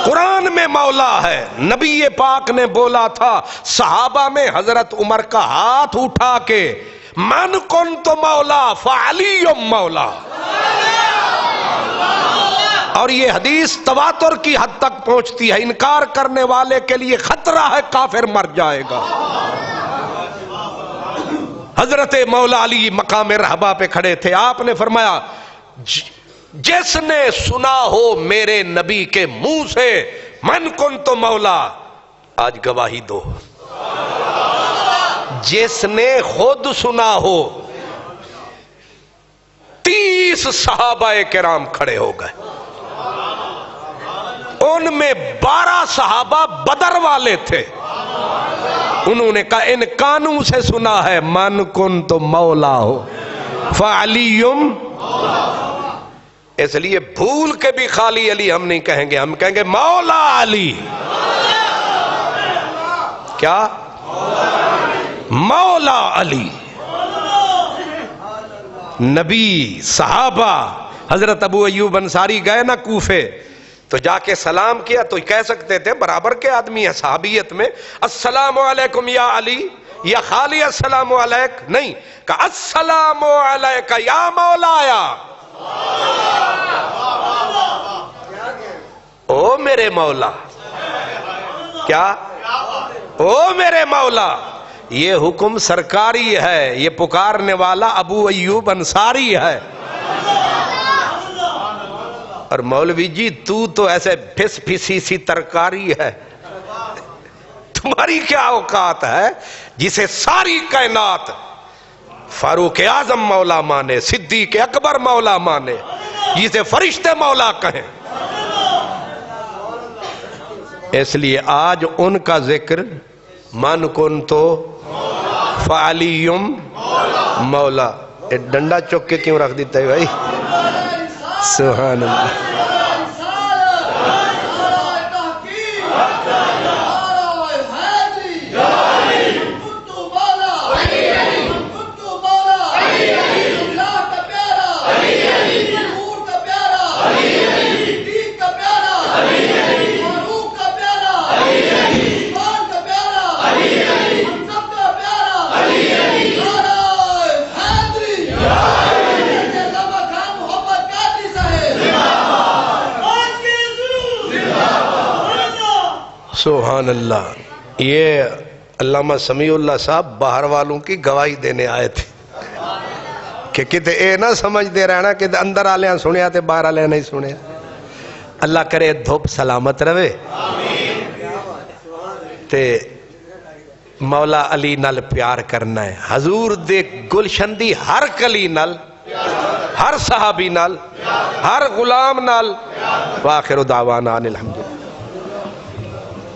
A: قرآن میں مولا ہے۔ نبی پاک نے بولا تھا صحابہ میں حضرت عمر کا ہاتھ اٹھا کے من کنت مولا فعلی مولا، اور یہ حدیث تواتر کی حد تک پہنچتی ہے، انکار کرنے والے کے لیے خطرہ ہے، کافر مر جائے گا۔ حضرت مولا علی مقام رہبہ پہ کھڑے تھے، آپ نے فرمایا جس نے سنا ہو میرے نبی کے منہ سے من کنت مولا، آج گواہی دو۔ جس نے خود سنا ہو، 30 صحابہ کرام کھڑے ہو گئے، ان میں 12 صحابہ بدر والے تھے، انہوں نے کہا ان کانوں سے سنا ہے من کنت مولا ہو فعلی، اس لیے بھول کے بھی خالی علی ہم نہیں کہیں گے، ہم کہیں گے مولا علی۔ کیا؟ مولا علی۔ نبی، صحابہ، حضرت ابو ایوب انصاری گئے نا کوفے تو جا کے سلام کیا تو کہہ سکتے تھے برابر کے آدمی ہے صحابیت میں، السلام علیکم یا علی، یا خالی السلام علیک نہیں، کہا السلام علیک یا مولایا، او میرے مولا۔ کیا؟ او میرے مولا۔ یہ حکم سرکاری ہے، یہ پکارنے والا ابو ایوب انصاری ہے۔ اور مولوی جی تو ایسے پھس پھسی سی ترکاری ہے، تمہاری کیا اوقات ہے جسے ساری کائنات فاروق اعظم مولا مانے، صدیق اکبر مولا مانے، جسے فرشتے مولا کہیں۔ اس لیے آج ان کا ذکر من کنتو فعلیم مولا، ڈنڈا چوک کے کیوں رکھ دیتا ہے بھائی؟ سبحان اللہ۔ سبحان اللہ۔ یہ علامہ سمیع اللہ صاحب باہر والوں کی گواہی دینے آئے تھے کہ کتے اے نہ سمجھ دے رہنا کہ اندر آلیاں سنیا تے باہر آلیاں نہیں سنیا۔ اللہ کرے دھوپ سلامت رہے تے مولا علی نال پیار کرنا ہے، حضور دے گلشن دی ہر کلی نال، ہر صحابی نال، ہر غلام نال۔ وآخر دعوانا ان الحمدللہ۔